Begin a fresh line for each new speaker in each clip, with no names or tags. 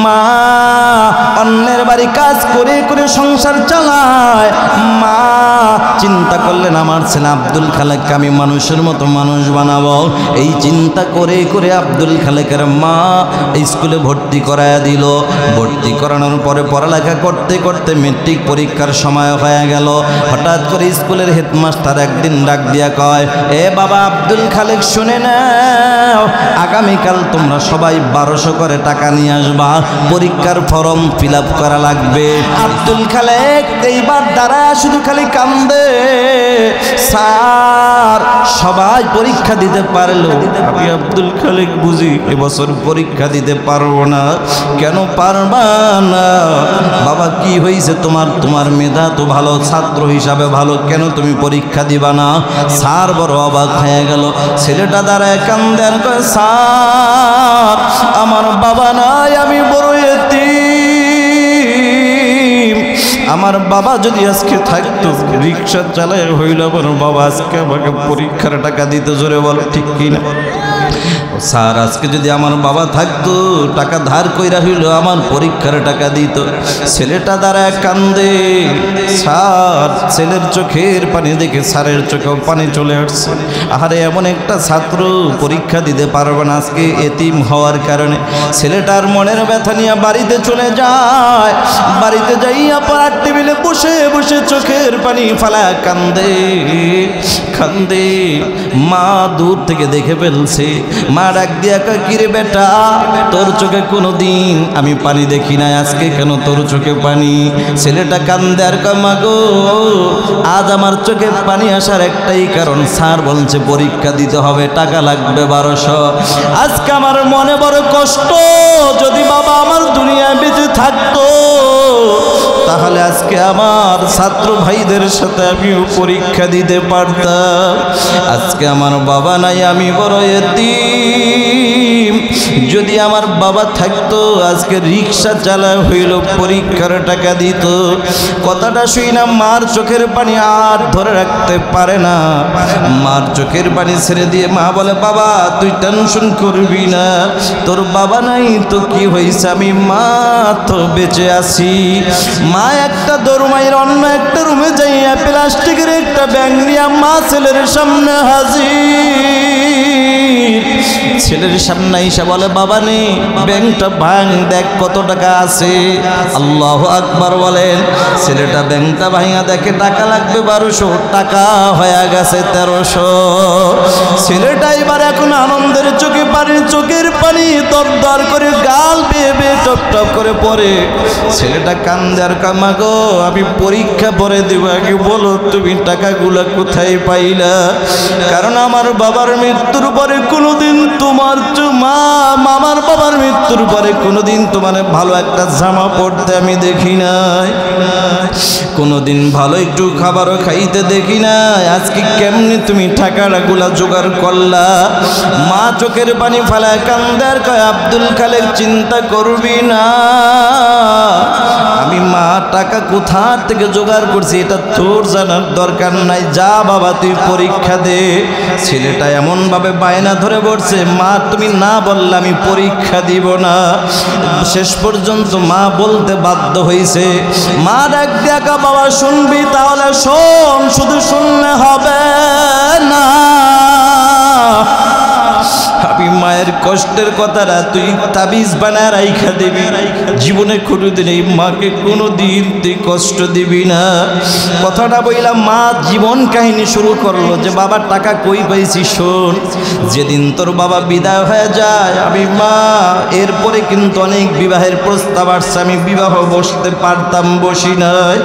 মা অন্যের বাড়ি কাজ করে করে সংসার চালায়। মা চিন্তা করলেন আমার ছেলে আব্দুল খালেককে আমি মানুষের মতো মানুষ বানাবো। এই চিন্তা করে করে আব্দুল খালেকের মা স্কুলে ভর্তি করায় দিল। ভর্তি করানোর পরে পড়ালেখা করতে করতে মেট্রিক পরীক্ষার সময় হয়ে গেল। হঠাৎ করে স্কুলের হেডমাস্টার একদিন ডাক দিয়া কয়, এ বাবা আব্দুল খালেক শুনে নাও, আগামীকাল তোমরা সবাই 1200 করে টাকা নিয়ে আসবা, পরীক্ষার ফর্ম ফিল আপ করা লাগবে। আব্দুল খালেক এইবার দাঁড়ায় শুধু খালি কান্দে, স্যার সবাই পরীক্ষা দিতে পারলো, আমি আব্দুল খালেক বুঝি এবছর পরীক্ষা দিতে পারবো না। কেন পারবা না? বাবা কি হয়েছে তোমার? তোমার মেধা তো ভালো, ছাত্র হিসাবে ভালো, কেন তুমি পরীক্ষা দিবা না? স্যার বড় অবাক হয়ে গেল। ছেলেটা দাঁড়ায় কান্দে আর কয়, স্যার আমার বাবা নাই, আমি বড় এতিম। আমার বাবা যদি আজকে থাকতো, রিক্সা চালায় হইল, আমার বাবা আজকে আমাকে পরীক্ষার টাকা দিতে। জোরে বলো ঠিক কিনা? স্যার আজকে যদি আমার বাবা থাকতো, টাকা ধার কইরা হইল আমার পরীক্ষার টাকা দিত। ছেলেটা দাঁড়ায় কান্দে। স্যার ছেলের চোখের পানি দেখে স্যারের চোখেও পানি চলে আসছে। আরে এমন একটা ছাত্র পরীক্ষা দিতে পারবে না আজকে এতিম হওয়ার কারণে। ছেলেটার মনের ব্যথা নিয়ে বাড়িতে চলে যায়। বাড়িতে যাইয়া পড়ার টেবিলে বসে বসে চোখের পানি ফালা কান্দে কান্দে। মা দূর থেকে দেখে ফেলছে। মা ডাক দিয়া কয়, কিরে বেটা, তোর চোখে কোনো দিন আমি পানি দেখি নাই, আজকে কেন তোর চোখে পানি? ছেলেটা কান্দে আর কয়, মা গো আজ আমার চোখে পানি আসার একটাই কারণ, স্যার বলছে পরীক্ষা দিতে হবে, টাকা লাগবে 1200। আজকে আমার মনে বড় কষ্ট, যদি বাবা আমার দুনিয়ায় বেঁচে থাকতো তাহলে আজকে আমার ছাত্র ভাইদের সাথে আমিও পরীক্ষা দিতে পারতাম। আজকে আমার বাবা নাই, আমি বড় এতিম। যদি আমার বাবা থাকতো আজকে রিক্সা চালা হইল, পরীক্ষার টাকা দিত। কথাটা শুই না মার চোখের পানি আর ধরে রাখতে পারে না। মার চোখের পানি ছেড়ে দিয়ে মা বলে, বাবা তুই টেনশন করবি না, তোর বাবা নাই তো কি হয়েছে, আমি মা তো বেঁচে আছি। মা একটা দরমাইয়ের অন্য একটা রুমে যাইয়া প্লাস্টিকের একটা ব্যাগ নিয়ে মা ছেলের সামনে হাজির। ছেলের সামনে এসে বলে, বাবা নেই, ব্যাংকটা ভাঙ, দেখ কত টাকা আছে। আল্লাহু আকবার বলেন। ছেলেটা ব্যাংকটা ভাঙা দেখে টাকা লাগবে 1200, টাকা হয়ে গেছে 1300। ছেলেটা এবার এখন আনন্দের চোখে পানি, চোখের পানি দরদর করে গাল বেয়ে বেয়ে টপ টপ করে পড়ে। ছেলেটা কান্দে আর কামা গো আমি পরীক্ষা পরে দেব, আগে বলো তুমি টাকাগুলা কোথায় পাইলা? কারণ আমার বাবার মৃত্যুর পরে কোনোদিন তোমার মামার বাবার মৃত্যুর পরে কোনোদিন তোমার ভালো একটা জামা পড়তে আমি দেখি নাই, কোনোদিন ভালো একটু খাবারও খাইতে দেখি নাই। আজকে কেমনি তুমি টাকাগুলা জোগাড় করলা? মা চোখের পানি ফেলায় কান্দে আর কয়, আব্দুল খালেক চিন্তা করবি না, আমি মা টাকা কোথা থেকে জোগাড় করছি এটা তোর জানার দরকার নাই, যা বাবা তুই পরীক্ষা দে। ছেলেটা এমন ভাবে বায়না ধরে বসছে, মা তুমি না বললে আমি পরীক্ষা দিব না। শেষ পর্যন্ত মা বলতে বাধ্য হয়েছে। মা ডাক দেখা, বাবা শুনবি? তাহলে শোন, শুধু শুনলে হবে না, আমি মায়ের কষ্টের কথাটা তুই তাবিজ বানায় রাইখা দিবি, জীবনে কোনোদিন এই মাকে কোনোদিন তুই কষ্ট দিবি না। কথাটা বললাম, মা জীবন কাহিনী শুরু করলো যে বাবা টাকা কই পাইছি শোন। যেদিন তোর বাবা বিদায় হয়ে যায়, আমি মা এরপরে কিন্তু অনেক বিবাহের প্রস্তাব আসছে, আমি বিবাহ বসতে পারতাম, বসি নাই,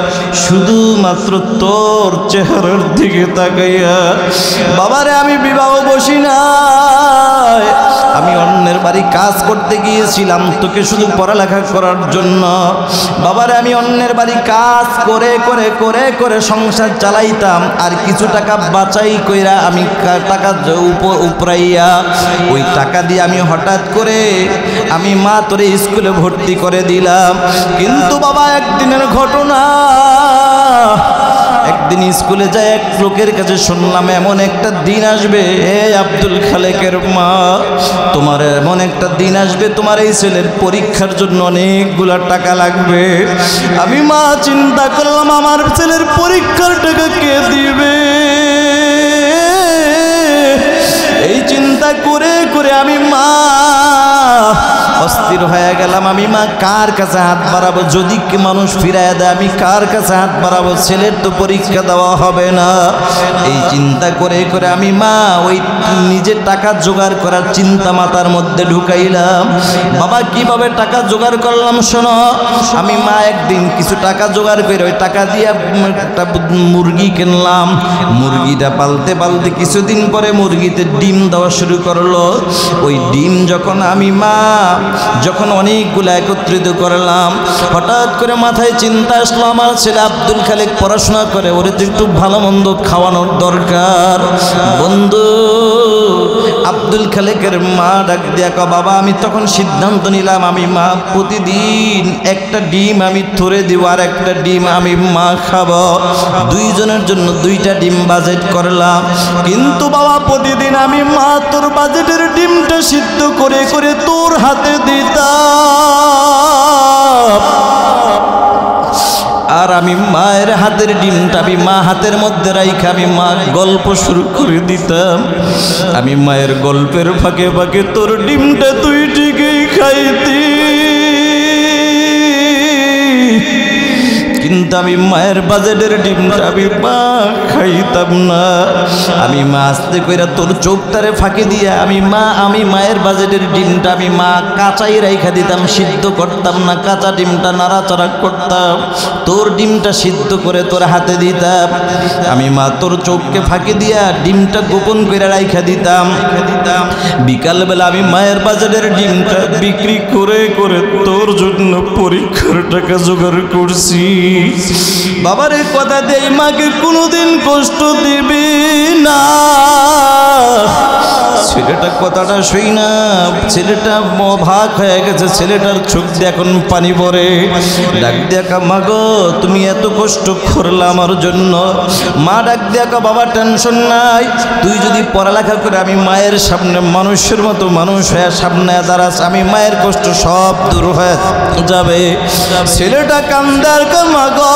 শুধুমাত্র তোর চেহারার দিকে তাকাইয়া বাবারে আমি বিবাহ বসি না। আমি অন্যের বাড়ি কাজ করতে গিয়েছিলাম তোকে শুধু পড়ালেখা করার জন্য। বাবারে আমি অন্যের বাড়ি কাজ করে করে করে করে সংসার চালাইতাম, আর কিছু টাকা বাঁচাই কইরা আমি টাকা উপরাইয়া ওই টাকা দিয়ে আমি হঠাৎ করে আমি মা তোরে স্কুলে ভর্তি করে দিলাম। কিন্তু বাবা একদিনের ঘটনা, একদিন স্কুলে যায় এক লোকের কাছে শুনলাম এমন একটা দিন আসবে, হে আব্দুল খালেকের মা, তোমার এমন একটা দিন আসবে তোমার এই ছেলের পরীক্ষার জন্য অনেকগুলা টাকা লাগবে। আমি মা চিন্তা করলাম আমার ছেলের পরীক্ষার টাকা কে দিবে। এই চিন্তা করে করে আমি মা অস্থির হয়ে গেলাম। আমি মা কার কাছে হাত বাড়াবো, যদি মানুষ ফিরায় দেয় আমি কার কাছে হাত বাড়াবো, ছেলের তো পরীক্ষা দেওয়া হবে না। এই চিন্তা করে করে আমি মা ওই নিজের টাকা জোগাড় করার চিন্তা মাথার মধ্যে ঢুকাইলাম। বাবা কিভাবে টাকা জোগাড় করলাম শোনো। আমি মা একদিন কিছু টাকা জোগাড় করে ওই টাকা দিয়ে একটা মুরগি কিনলাম। মুরগিটা পালতে পালতে কিছুদিন পরে মুরগিতে ডিম দেওয়া শুরু করলো। ওই ডিম যখন আমি মা যখন অনেকগুলো একত্রিত করলাম, হঠাৎ করে মাথায় চিন্তা আসলো আমার ছেলে আব্দুল খালেক পড়াশোনা করে, ওরে তো একটু ভালো মন্দ খাওয়ানোর দরকার। বন্ধু আব্দুল খালেকের মা ডাক দিয়া কয় বাবা, আমি তখন সিদ্ধান্ত নিলাম আমি মা প্রতিদিন একটা ডিম আমি থরে দিব আর একটা ডিম আমি মা খাবো। দুইজনের জন্য দুইটা ডিম বাজেট করলাম। কিন্তু বাবা প্রতিদিন আমি মা তোর বাজেটের ডিমটা সিদ্ধ করে করে তোর হাতে দিতাম, আর আমি মায়ের হাতের ডিমটা আমি মা হাতের মধ্যে রাইখা আমি মা গল্প শুরু করে দিতাম। আমি মায়ের গল্পের ফাঁকে ফাঁকে তোর ডিমটা তুই ঠিকই খাইতি, কিন্তু আমি মায়ের বাজেটের ডিমটা আমি মা খাইতাম না। আমি মা আস্তে কইরা তোর চোখটারে ফাঁকি দিয়া আমি মায়ের বাজেটের ডিমটা আমি মা কাঁচাই রাইখা দিতাম, সিদ্ধ করতাম না। কাঁচা ডিমটা নাড়াচাড়া করতাম, তোর ডিমটা সিদ্ধ করে তোর হাতে দিতাম। আমি মা তোর চোখকে ফাঁকি দিয়া ডিমটা গোপন করে রাইখা দিতাম। বিকালবেলা আমি মায়ের বাজেটের ডিমটা বিক্রি করে করে তোর জন্য পরীক্ষার টাকা জোগাড় করছি। বাবারে কথা দেই মাকে কোনোদিন কষ্ট দিবি না। ছেলেটা কথাটা শুই না, ছেলেটা ভাগ হয়ে গেছে, ছেলেটার চোখ দিয়ে এখন পানি পড়ে। ডাক দেখা মা গো তুমি এত কষ্ট করলে আমার জন্য। মা ডাক দেখা বাবা টেনশন নাই, তুই যদি পড়ালেখা করে আমি মায়ের সামনে মানুষের মতো মানুষ হয়ে সামনে দাঁড়াস, আমি মায়ের কষ্ট সব দূর হয়ে যাবে। ছেলেটা কান্দার মা গো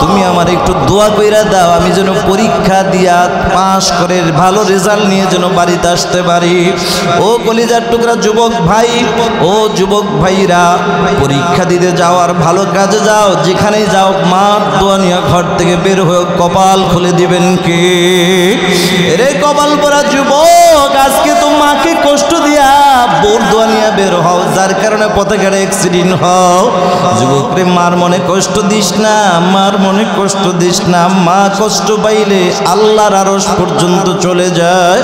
তুমি আমার একটু দোয়া কইরা দাও, আমি যেন পরীক্ষা দিয়া পাশ করে ভালো রেজাল্ট নিয়ে যেন বাড়িতে আসতে পারি। ও কলিজার টুকরা যুবক ভাই, ও যুবক ভাইরা, পরীক্ষা দিতে যাও আর ভালো কাজে যাও, যেখানেই যাও মার দোয়া নিয়ে ঘর থেকে বের হয়ে কপাল খুলে দিবেন কে? রে কপাল পরা যুবক, আজকে তো মাকে কষ্ট দিয়া বোর দোয়া নিয়ে বের হও, যার কারণে পথে ঘাটে অ্যাক্সিডেন্ট হও। যুবক রে মার মনে কষ্ট দিস না, মার মনে কষ্ট দিস না। মা কষ্ট পাইলে আল্লাহর আরশ পর্যন্ত চলে যায়,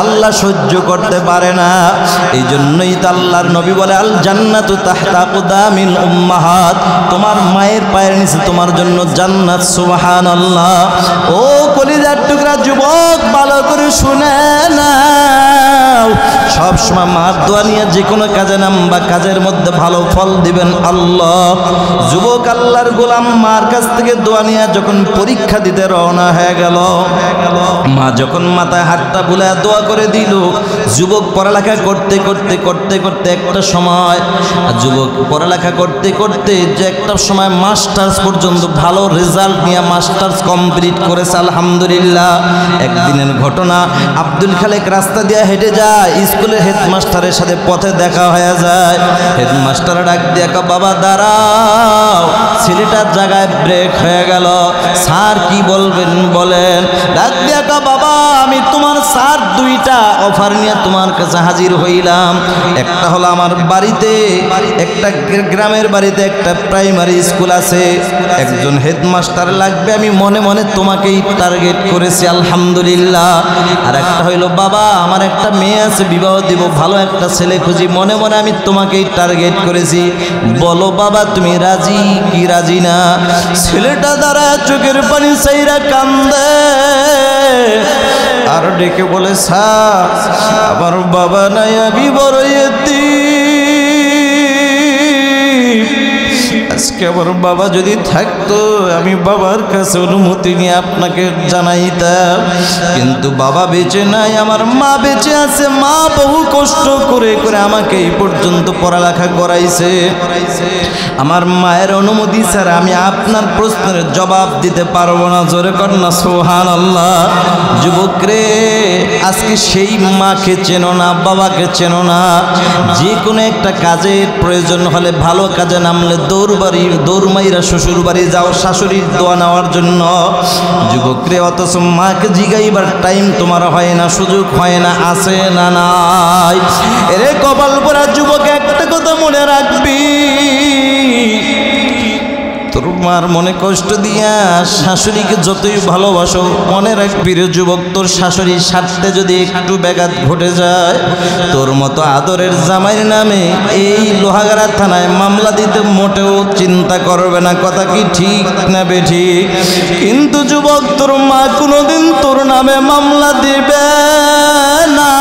আল্লাহ সহ্য করতে পারে না। এই জন্যই তো আল্লাহর নবী বলে আল জান্নাতু তাহতা আকদামিল উম্মাহাত, তোমার মায়ের পায়ের নিচে তোমার জন্য জান্নাত। সুবহানাল্লাহ। ও কলিজার টুকরা যুবক, ভালো করে শুনে নাও, সব সময় মার দোয়া নিয়ে যে কোনো কাজে নামবা, কাজের মধ্যে ভালো ফল দিবেন আল্লাহ। যুবক আল্লাহর গোলাম মার কাছ থেকে দোয়া নিয়ে যখন পরীক্ষা দিতে রওনা হয়ে গেল, মা যখন মাথায় হাতটা বুলায় দোয়া করে দিল, যুবক পড়ালেখা করতে করতে করতে করতে একটা সময়, যুবক পড়ালেখা করতে করতে যে একটা সময় মাস্টার্স পর্যন্ত ভালো রেজাল্ট নিয়ে মাস্টার্স কমপ্লিট করেছে আলহামদুলিল্লাহ। একদিনের ঘটনা, আব্দুল খালেক রাস্তা দিয়ে হেঁটে যায়, স্কুলের হেডমাস্টারের সাথে পথে দেখা হয়ে যায়। হেডমাস্টার ডাক দিয়ে বাবা দাঁড়াও, ছেলেটার জায়গায় ব্রেক হয়ে গেল। স্যার কি বলবেন বলেন? ডাক দিয়ে বাবা আমি তোমার স্যার দুইটা অফার নিয়ে তোমার কাছে হাজির হইলাম। একটা হলো আমার বাড়িতে, একটা গ্রামের বাড়িতে একটা প্রাইমারি স্কুল আছে, একজন হেডমাস্টার লাগবে, আমি মনে মনে তোমাকেই টার্গেট করেছি আলহামদুলিল্লাহ। আর একটা হইলো বাবা আমার একটা মেয়ে আছে, বিবাহ দিব, ভালো একটা ছেলে খুঁজি, মনে মনে আমি তোমাকেই টার্গেট করেছি, বলো বাবা তুমি রাজি কি রাজি না? ছেলেটা দাঁড়ায় চোখের পানি চাইরা কান্দে আর ডেকে বলে স্যার আমার বাবা নাই, আমি বড় এতিম, আজকে আজকে আমার বাবা যদি থাকতো আমি বাবার কাছে অনুমতি নিয়ে আপনাকে জানাইতাম, কিন্তু বাবা বেঁচে নাই, আমার মা বেঁচে আছে। মা বহু কষ্ট করে করে আমাকে এই পর্যন্ত পড়ালেখা করাইছে। আমার মায়ের অনুমতি ছাড়া আমি আপনার প্রশ্নের জবাব দিতে পারবো না। জোরে কন্যা সুবহানাল্লাহ। যুবক রে, আজকে সেই মাকে চেনো না, বাবাকে চেনো না। যে কোনো একটা কাজের প্রয়োজন হলে, ভালো কাজে নামলে দৌড় মাইরা শ্বশুর বাড়ি যাও শাশুড়ির দোয়া নেওয়ার জন্য। যুবক রে, অথচ মাকে জিগাইবার টাইম তোমার হয় না, সুযোগ হয় না। আছে না নাই? এরে কপাল পোড়া যুবক, একটা কথা মনে রাখবি, তোর মার মনে কষ্ট দিয়া শাশুড়িকে যতই ভালোবাসো, মনে রাখবি রে যুবক, তোর শাশুড়ির স্বার্থে যদি একটু ব্যাঘাত ঘটে যায়, তোর মতো আদরের জামাইয়ের নামে এই লোহাগাড়া থানায় মামলা দিতে মোটেও চিন্তা করবে না। কথা কি ঠিক না বেঠিক? কিন্তু যুবক, তোর মা কোনোদিন তোর নামে মামলা দিবে না,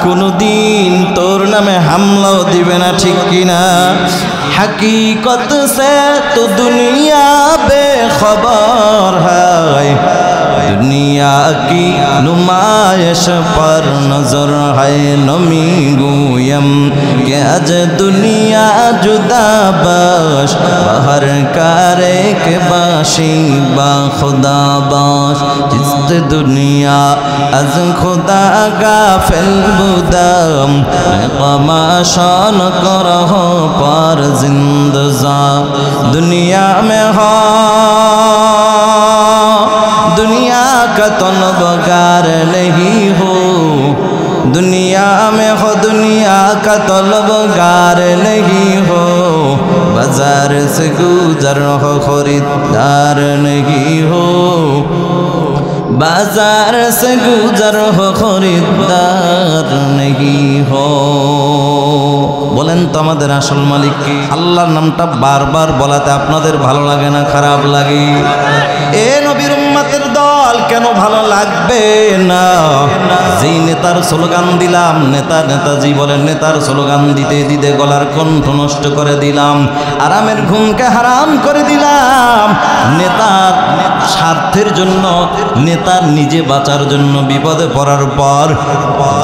কোনদিন তোর নামে হামলাও দিবে না, ঠিক কিনা? हकीकत से तो दुनिया बेखबर है, दुनिया की नुमाइश पर नजर है। नमी गुयम के अज दुनिया जुदा बाश, बाहर करे के बाशी बा खुदा बाश। जिस दुनिया अज खुदा गाफिल बुदम, कमाशान करहो पर जिंदजा। दुनिया में हो दुनिया का तलबगार नहीं हो, दुनिया में हो दुनिया का तलबगार नहीं हो। बाजार से गुजर हो खरीदार नहीं हो, बाजार से गुजर हो खरीदार नहीं हो। বলেন তো আমাদের আসল মালিক কি? আল্লাহর নামটা বারবার বলাতে আপনাদের ভালো লাগে না খারাপ লাগে? এ নবীর উম্মতের দল, কেন ভালো লাগবে না? যেই নেতার স্লোগান দিলাম, নেতাজি বলেন, নেতার স্লোগান দিতে দিতে গলার কণ্ঠ নষ্ট করে দিলাম, আরামের ঘুমকে হারাম করে দিলাম। নেতার স্বার্থের জন্য, নেতার নিজে বাঁচার জন্য বিপদে পড়ার পর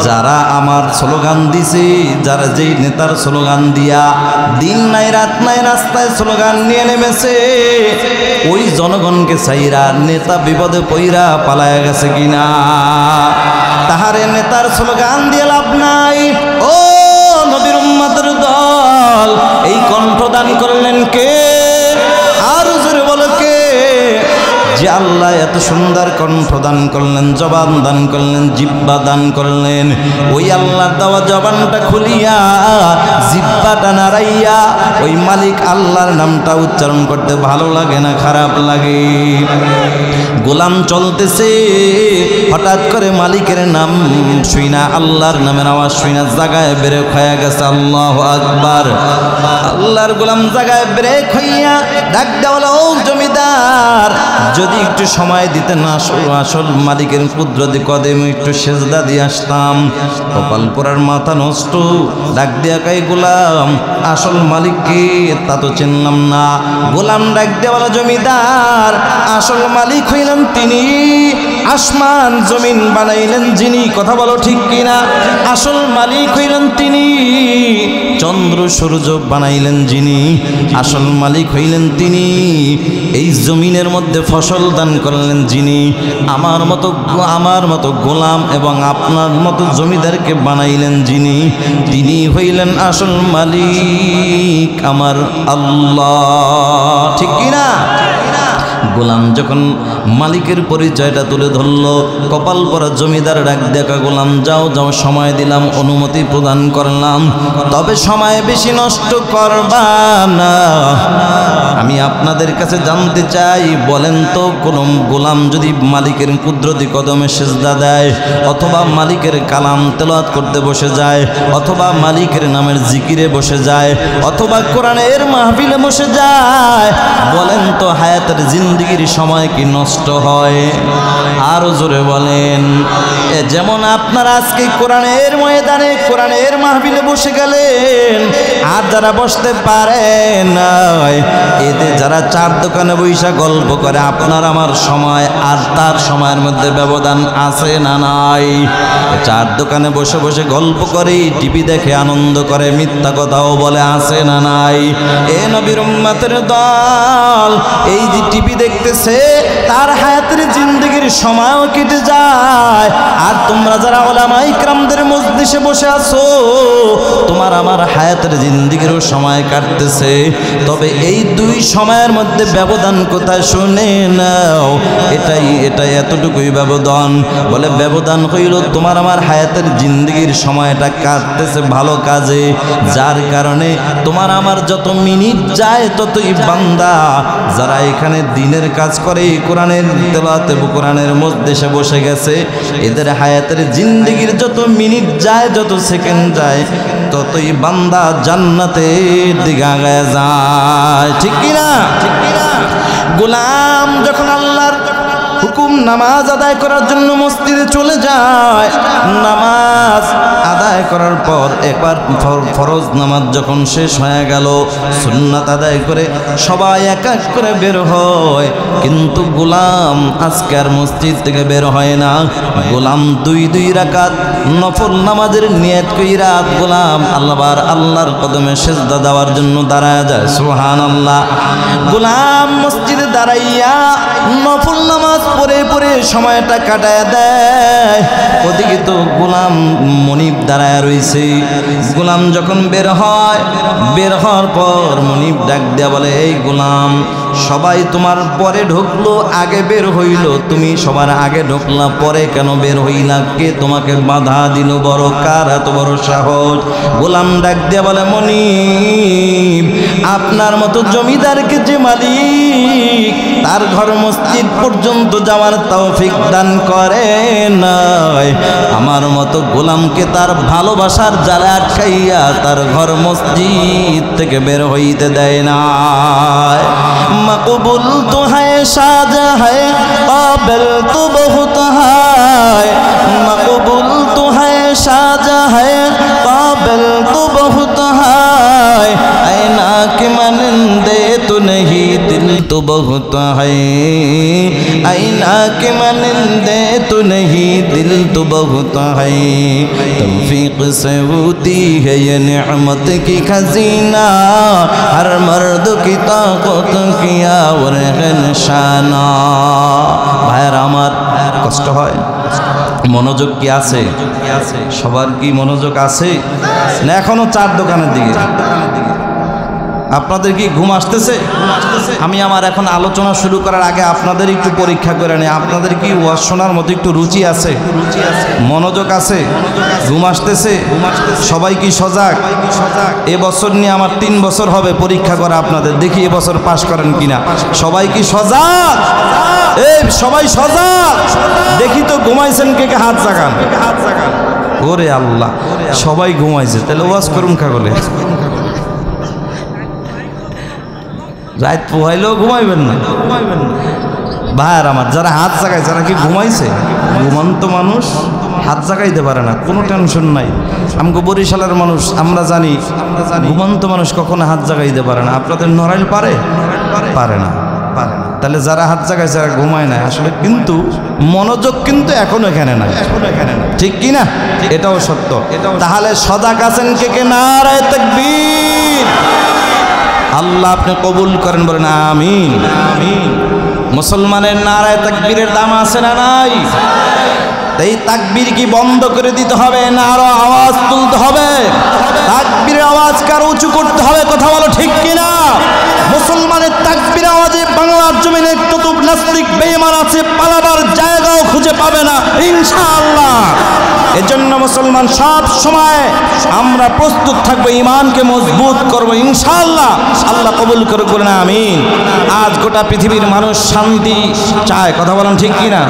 যারা আমার স্লোগান দিছে, যারা যেই নেতার স্লোগান দিয়া দিন নাই রাত নাই রাস্তায় স্লোগান নিয়ে নেমেছে, ওই জনগণকে চাইরা নেতা বিপদে পইরা পালায়া গেছে কিনা? তাহারে নেতার স্লোগান দিয়ে লাভ নাই। ও নবীর উম্মতের দল, এই কণ্ঠদান করলেন কে? আর জোরে বলো কে? যে আল্লাহ এত সুন্দর কণ্ঠ দান করলেন, জবান দান করলেন, জিহ্বা দান করলেন, ওই আল্লাহর দেওয়া জবানটা খুলিয়া জিহ্বাটা নাড়াইয়া ওই মালিক আল্লাহর নামটা উচ্চারণ করতে ভালো লাগে না খারাপ লাগে? গোলাম চলতেছে, হঠাৎ করে মালিকের নাম শুই না, আল্লাহর নামের আওয়াজ শুই না, জায়গায় ব্রেক হয়ে গেছে। আল্লাহু আকবার। আল্লাহর গোলাম জায়গায় ব্রেক হইয়া ডাক দেওয়া, ও জমিদার, যদি একটু সময় দিতেন, আসল মালিকের কুদরতি কদমে একটু সেজদা দিয়ে আসতাম। কপাল পোড়ার মাথা নষ্ট, ডাক দিয়া কাই গোলাম, আসল মালিককে তা তো চিনলাম না। গোলাম ডাক দেওয়া, জমিদার, আসল মালিক হইলেন তিনি, আসমান জমিন বানাইলেন যিনি। কথা বলো ঠিক কিনা? আসল মালিক হইলেন তিনি, চন্দ্র সূর্য বানাইলেন যিনি। আসল মালিক হইলেন তিনি, এই জমিনের মধ্যে ফসল দান করলেন যিনি। আমার মতো গোলাম এবং আপনার মতো জমিদারকে বানাইলেন যিনি, তিনি হইলেন আসল মালিক আমার আল্লাহ। ঠিক কিনা? গোলাম যখন মালিকের পরিচয়টা তুলে ধরল, কপাল পরা জমিদার ডাক দেখা, গোলাম যাও যাও, সময় দিলাম, অনুমতি প্রদান করলাম, তবে সময় বেশি নষ্ট করবা না। আমি আপনাদের কাছে জানতে চাই, বলেন তো কোন গোলাম যদি মালিকের কুদরতি কদমে সেজদা দেয়, অথবা মালিকের কালাম তেলাওয়াত করতে বসে যায়, অথবা মালিকের নামের জিকিরে বসে যায়, অথবা কোরআনের মাহফিলে বসে যায়, বলেন তো হায়াতের জিন্দেগির সময় কি নষ্ট কষ্ট হয়। আরো জোরে বলেন। যেমন আপনারা আজকে কোরআনের ময়দানে কোরআনের মাহফিলে বসে গেলেন, আর যারা বসতে পারেন না, এতে যারা চার দোকানে বৈশা গল্প করে, আপনার আমার সময় আর তার সময়ের মধ্যে ব্যবধান আছে না নাই? চার দোকানে বসে বসে গল্প করে, টিভি দেখে আনন্দ করে, মিথ্যা কথাও বলে, আছে না নাই? এ নবীর উম্মতের দল, এই যে টিভি দেখতেছে তার হায়াতের জিন্দেগির সময়ও কেটে যায়, আর তোমরা যারা উলামা ইকরামদের মজলিসে বসে আছো, তোমার আমার হায়াতের জিন্দেগিরও সময় কাটতেছে। তবে এই দুই সময়ের মধ্যে ব্যবধান কোথায় শুনে নাও, এটাই এতটুকুই ব্যবধান। বলে ব্যবধান হইল তোমার আমার হায়াতের জিন্দেগির সময়টা কাটতেছে ভালো কাজে, যার কারণে তোমার আমার যত মিনিট যায় ততই বান্দা যারা এখানে দিনের কাজ করে, কোরআনের তেলাওয়াতে কোরআনের মজলিসে বসে গেছে, এদের হায়াতের জিন্দেগির যত মিনিট যায়, যত সেকেন্ড যায়, ততই বান্দা জান্নাতের দিকে আগায় যায়। ঠিক কিনা? গোলাম যখন আল্লাহর হুকুম নামাজ আদায় করার জন্য মসজিদে চলে যায়, নামাজ আদায় করার পর একবার ফরজ নামাজ যখন শেষ হয়ে গেল, সুন্নাত আদায় করে সবাই এক এক করে বের হয়, কিন্তু গোলাম আজকে আর মসজিদ থেকে বের হয় না। গোলাম দুই রাকাত নফল নামাজের নিয়ত কইরা গোলাম আল্লাহর কদমে সিজদা দেওয়ার জন্য দাঁড়ায় যায়। সুবহানাল্লাহ। গোলাম মসজিদে দাঁড়াইয়া নফল নামাজ পরে পরে সময়টা কাটায় দেয়। ওদিকে তো গোলাম মনিব দাঁড়ায় রইছে। গোলাম যখন বের হওয়ার পর মনিব ডাক দেয়া বলে, এই গোলাম, সবাই তোমার পরে ঢুকলো, আগে বের হইল, তুমি সবার আগে ঢুকলা, পরে কেন বের হইলা? কে তোমাকে বাধা দিল? বড় কার এত বড় সাহস? গোলাম ডাক দেয়া বলে, মনিব, আপনার মতো জমিদারকে যে মালিক তার ঘর মসজিদ পর্যন্ত যাওয়ার তৌফিক দান করে নাই, আমার মতো গোলামকে তার ভালোবাসার জালে আটকাইয়া তার ঘর মসজিদ থেকে বের হইতে দেয় না। মকবুল তো হ্যায় সাজা হ্যায় কাবিল তো বহুত হ্যায়, মকবুল তো হ্যায় সাজা হ্যায় কাবিল তো বহুত হ্যায়, আয়না के मानिंदे तो नहीं दिल तो बहुत है, आईना के मानिंदे तो नहीं दिल तो बहुत है, तौफीक से होती है ये नेमत की खजीना, हर मर्द की ताकत किया और है निशाना। ভাইয়ের আমার কষ্ট হয়, মনোযোগ কি আছে? সবার কি মনোযোগ আছে না? এখনো চার দোকানের দিকে। আপনাদের কি ঘুম আসতেছে? আমি আমার এখন আলোচনা শুরু করার আগে আপনাদের একটু পরীক্ষা করে নিই, আপনাদের কি ওয়াজ শোনার মতো একটু রুচি আছে, মনোযোগ আছে? ঘুম আসতেছে? সবাই কি সজাগ? এবছর নিয়ে আমার 3 বছর হবে পরীক্ষা করা আপনাদের, দেখি এবছর পাশ করেন কিনা। সবাই কি সজাগ? এই সবাই সজাগ? দেখি তো ঘুমাইছেন কে কে? হাত জাগান। ওরে আল্লাহ, সবাই ঘুমাইছে, তাহলে ওয়াজ করুন কাগলে। রাত পোহাইলেও ঘুমাইবেন না? ভাইয়ার আমার, যারা হাত জাগায়, যারা কি ঘুমাইছে? ঘুমন্ত মানুষ হাত জাগাইতে পারে না, কোনো টেনশন নাই। আমাকে বরিশালের মানুষ আমরা জানি, ঘুমন্ত মানুষ কখনো হাত জাগাইতে পারে না। আপনাদের নড়াইল পারে? পারে না। তাহলে যারা হাত জাগায়, যারা ঘুমায় না, আসলে কিন্তু মনোযোগ কিন্তু এখনো এখানে নাই, ঠিক কি না? এটাও সত্য। তাহলে সজাগ আছেন কে কে? নারায়ে তাকবীর। আল্লাহ আপনি কবুল করেন, বলেন আমিন। মুসলমানের নারায়ে তাকবীরের দাম আছে না নাই? এই তাকবীর কি বন্ধ করে দিতে হবে না আরো আওয়াজ তুলতে হবে? তাকবীরের আওয়াজ কার উঁচু করতে হবে? কথা বলো ঠিক কিনা? মুসলমানের তাকবীরের আওয়াজে বাংলার জমিনে যত নাস্তিক বেঈমান আছে পালাবার জায়গাও খুঁজে পাবে না ইনশাআল্লাহ। এজন্য মুসলমান সব সময় আমরা প্রস্তুত থাকবো, ঈমানকে মজবুত করব ইনশাআল্লাহ। আল্লাহ কবুল করে বলেন আমিন। আজ গোটা পৃথিবীর মানুষ শান্তি চায়, কথা বলেন ঠিক কিনা?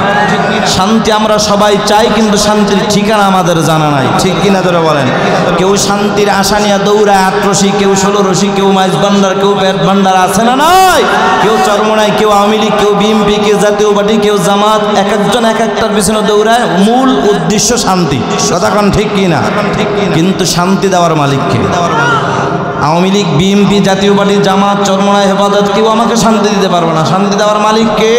শান্তি আমরা সবাই চাই, কিন্তু শান্তির ঠিকানা আমাদের জানা নাই, ঠিক কিনা ধরে বলেন? কেউ শান্তির আশা নিয়ে দৌড়ায় 8 রশি, কেউ 16 রশি, কেউ মাইজ ভান্ডার, কেউ পেট ভান্ডার, আছে না নাই? কেউ চরমনাই, কেউ আওয়ামী লীগ, কেউ বিএনপি, কেউ জাতীয় পার্টি, কেউ জামাত, এক একজন এক একটার পিছনে দৌড়ায়, মূল উদ্দেশ্য শান্তি। কথা কোন ঠিক কিনা? কিন্তু শান্তি দেওয়ার মালিক কে? আওয়ামী লীগ, বিএনপি, জাতীয় পার্টি, জামাত, চরমনায়, হেফাজত, কেউ আমাকে শান্তি দিতে পারবে না। শান্তি দেওয়ার মালিক কে?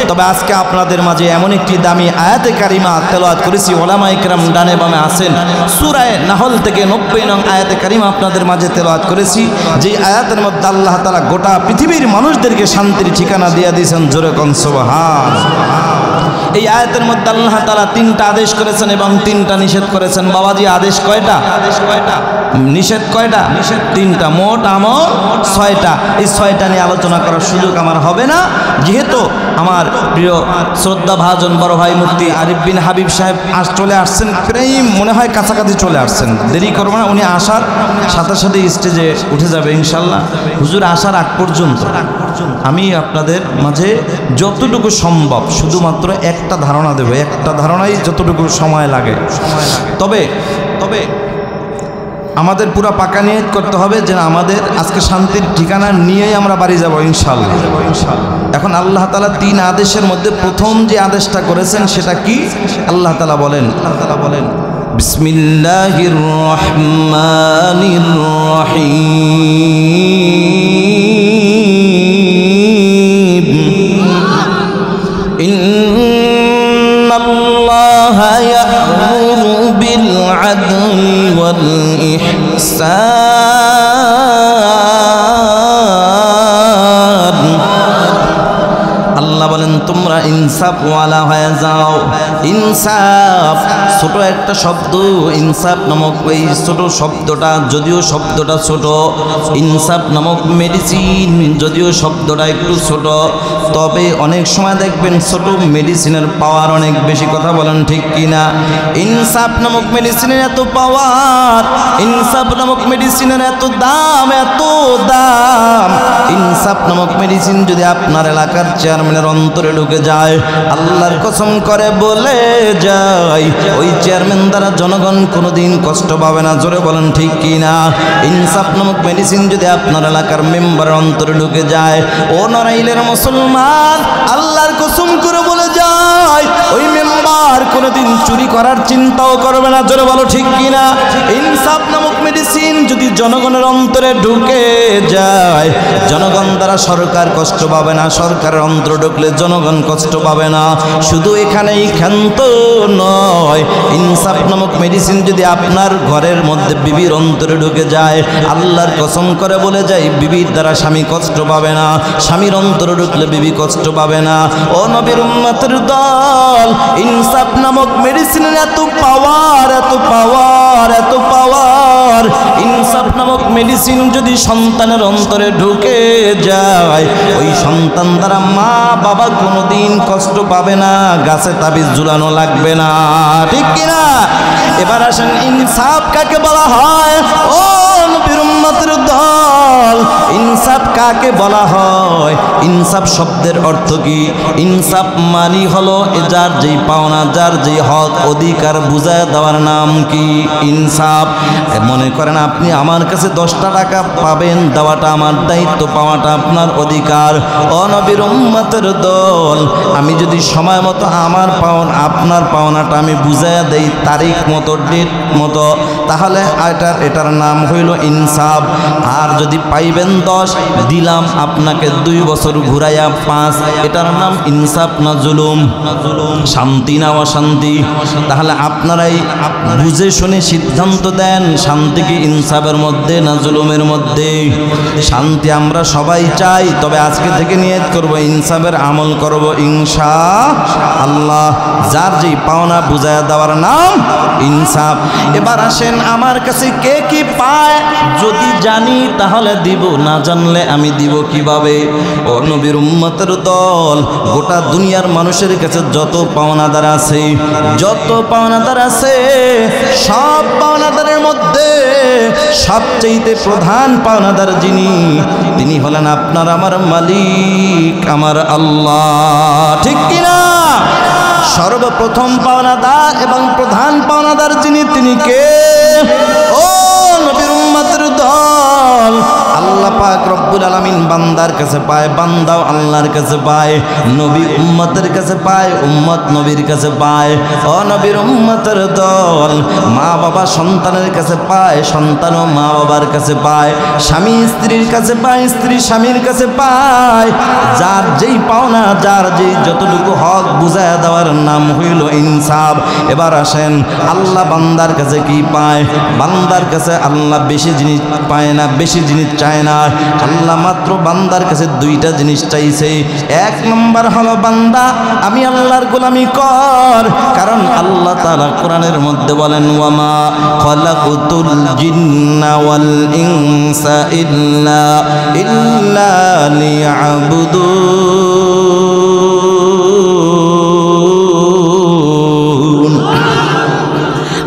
তবে আজকে আপনাদের মাঝে এমন একটি দামি আয়াতে কারিমা তেলাওয়াত করেছি, ওলামা ইকরাম ডানে বামে আছেন, সূরা নাহল থেকে 90 নং আয়াতে কারিমা আপনাদের মাঝে তেলাওয়াত করেছি, যে আয়াতের মধ্যে আল্লাহ তাআলা গোটা পৃথিবীর মানুষদেরকে শান্তির ঠিকানা দিয়ে দিয়েছেন। জোরে কোন সুবহান। এই আয়াতের মধ্যে আল্লাহ তাআলা 3টা আদেশ করেছেন এবং 3টা নিষেধ করেছেন। বাবাজি, আদেশ কয়টা? নিষেধ কয়টা? 3টা। মোট আমল 6টা। এই 6টা নিয়ে আলোচনা করার সুযোগ আমার হবে না, যেহেতু আমার প্রিয় শ্রদ্ধা ভাজন বড় ভাই মুফতি আরিফ বিন হাবিব সাহেব চলে আসছেন, প্রায় মনে হয় কাছাকাছি চলে আসছেন। দেরি করবো না, উনি আসার সাথে সাথে স্টেজে উঠে যাবে ইনশাল্লাহ। হুজুর আসার আগ পর্যন্ত আমি আপনাদের মাঝে যতটুকু সম্ভব শুধুমাত্র একটা ধারণা দেব, একটা ধারণাই যতটুকু সময় লাগে। তবে আমাদের পুরা পাকা নিয়ত করতে হবে যে আমাদের আজকে শান্তির ঠিকানা নিয়েই আমরা বাড়ি যাব ইনশাআল্লাহ। এখন আল্লাহ তাআলা 3 আদেশের মধ্যে প্রথম যে আদেশটা করেছেন সেটা কি? আল্লাহ তাআলা বলেন বিসমিল্লাহির রহমানির রহিম ইন্নাল্লাহা ইয়া'মুরু বিল আদলি ওয়াল ইহসান। আল্লাহ বলেন তোমরা ইনসাফ ওয়ালা হয়ে যাও। ইনসাফ ছোট একটা শব্দ, ইনসাফ নামক এই ছোট শব্দটা, যদিও শব্দটা ছোট, ইনসাফ নামক মেডিসিন যদিও শব্দটা একটু ছোট, তবে অনেক সময় দেখবেন ছোট মেডিসিনের পাওয়ার অনেক বেশি। কথা বলেন ঠিক কিনা? ইনসাফ নামক মেডিসিনের এত পাওয়ার, ইনসাফ নামক মেডিসিনের এত দাম, এত দাম। ইনসাফ নামক মেডিসিন যদি আপনার এলাকার চেয়ারম্যানের অন্তরে ঢুকে যায়, আল্লাহর কসম করে বলে যায় ওই চেয়ারম্যান দ্বারা জনগণ কোনোদিন কষ্ট পাবে না। জোরে বলেন ঠিক কিনা? ইনসাফ নামক মেডিসিন যদি আপনার এলাকার মেম্বারের অন্তরে ঢুকে যায়, ও নড়াইলের মুসলমান, আল্লাহর কসম করে বলে যায় ওই মেম্বার কোনোদিন চুরি করার চিন্তাও করবে না। জোরে বলো ঠিক কিনা? ইনসাফ নামক মেডিসিন যদি জনগণের অন্তরে ঢুকে যায়, জনগণ দ্বারা সরকার কষ্ট পাবে না, সরকারের অন্তরে ঢুকলে জনগণ কষ্ট পাবে না। শুধু এখানেই ক্ষান্ত নয়, ইনসাফ নামক মেডিসিন যদি আপনার ঘরের মধ্যে বিবির অন্তরে ঢুকে যায়, আল্লাহর কসম করে বলে যায় বিবির দ্বারা স্বামী কষ্ট পাবে না, স্বামীর অন্তরে ঢুকলে বিবি কষ্ট পাবে না। ও নবীর উম্মতের দল, ইনসাফ নামক মেডিসিনের এত পাওয়ার, এত পাওয়ার, এত পাওয়ার। ইনসাফ নামক মেডিসিন যদি সন্তানের অন্তরে ঢুকে যায়, ওই সন্তান দ্বারা মা বাবা কোনোদিন কষ্ট পাবে না, গাছে তাবিজ ঝুলানো লাগবে না। ঠিক কিনা? এবার আসেন ইনসাফ কাকে বলা হয়? ও নবীর উম্মতের দল, ইনসাফ কাকে বলা হয়? ইনসাফ শব্দের অর্থ কি? ইনসাফ মানি হলো যার যেই পাওনা, যার যেই হক অধিকার বুঝায় দেওয়ার নাম কি? ইনসাফ। মনে করেন আপনি আমার কাছে 10টা টাকা পাবেন, দেওয়াটা আমার দায়িত্ব, পাওয়াটা আপনার অধিকার। ও নবীর উম্মতের দল, আমি যদি সময় মতো আমার আপনার পাওনাটা আমি বুঝাইয়া দেই, তারিখ মতো, ডেট মতো, তাহলে এটার নাম হইল ইনসাফ। আর যদি পাইবেন 10, দিলাম আপনাকে 2 বছর ঘুরাইয়া 5, এটার নাম ইনসাফ না জুলুম? শান্তি না অশান্তি? তাহলে আপনারাই বুঝে শুনে সিদ্ধান্ত দেন, শান্তি কি ইনসাফের মধ্যে না জুলুমের মধ্যে? শান্তি আমরা সবাই চাই, তবে আজকে থেকে নিয়ত করব ইনসাফের আমল করব ইনশাআল্লাহ। যার যেই পাওনা বুঝাইয়া দেওয়ার নাম ইনসাফ। এবার আসেন আমার কাছে কে কি পায়, যদি জানি তাহলে দিব, না জানলে আমি দিব কিভাবে? ও নবীর উম্মতের দল, গোটা দুনিয়ার মানুষের কাছে যত পাওনাদার আছে, যত পাওনাদার আছে, সব পাওনাদারের মধ্যে সবচেয়ে প্রধান পাওনাদার যিনি, তিনি হলেন আপনার আমার মালিক, আমার আল্লাহ। ঠিক কিনা? সর্বপ্রথম পাওনাদার এবং প্রধান পাওনাদার যিনি, তিনি কে? ও নবীর উম্মতের দল, আল্লাহ পাক রব্বুল রব্বুল আলামিন বান্দার কাছে পায়, বান্দাও আল্লাহর কাছে পায়, নবী উম্মতের কাছে পায়, উম্মত নবীর কাছে পায়। ও নবীর উম্মতের দল, মা বাবা সন্তানের কাছে পায়, সন্তানও মা বাবার কাছে পায়, স্বামী স্ত্রীর কাছে পায়, স্ত্রী স্বামীর কাছে পায়। যার যেই পাওনা, যার যেই যতটুকু হক বুঝায় দেওয়ার নাম হইল ইনসাফ। এবার আসেন আল্লাহ বান্দার কাছে কি পায়? বান্দার কাছে আল্লাহ বেশি জিনিস পায় না, বেশি জিনিস চায় না। আল্লাহ মাত্র বান্দার কাছে দুইটা জিনিস চাইছে। এক নম্বর হলো বান্দা আমি আল্লাহর গোলামি কর, কারণ আল্লাহ তাআলা কোরআনের মধ্যে বলেন ওয়ামা খালাকুতুল জিন্না ওয়াল ইনসা ইল্লা লিয়াবুদুন।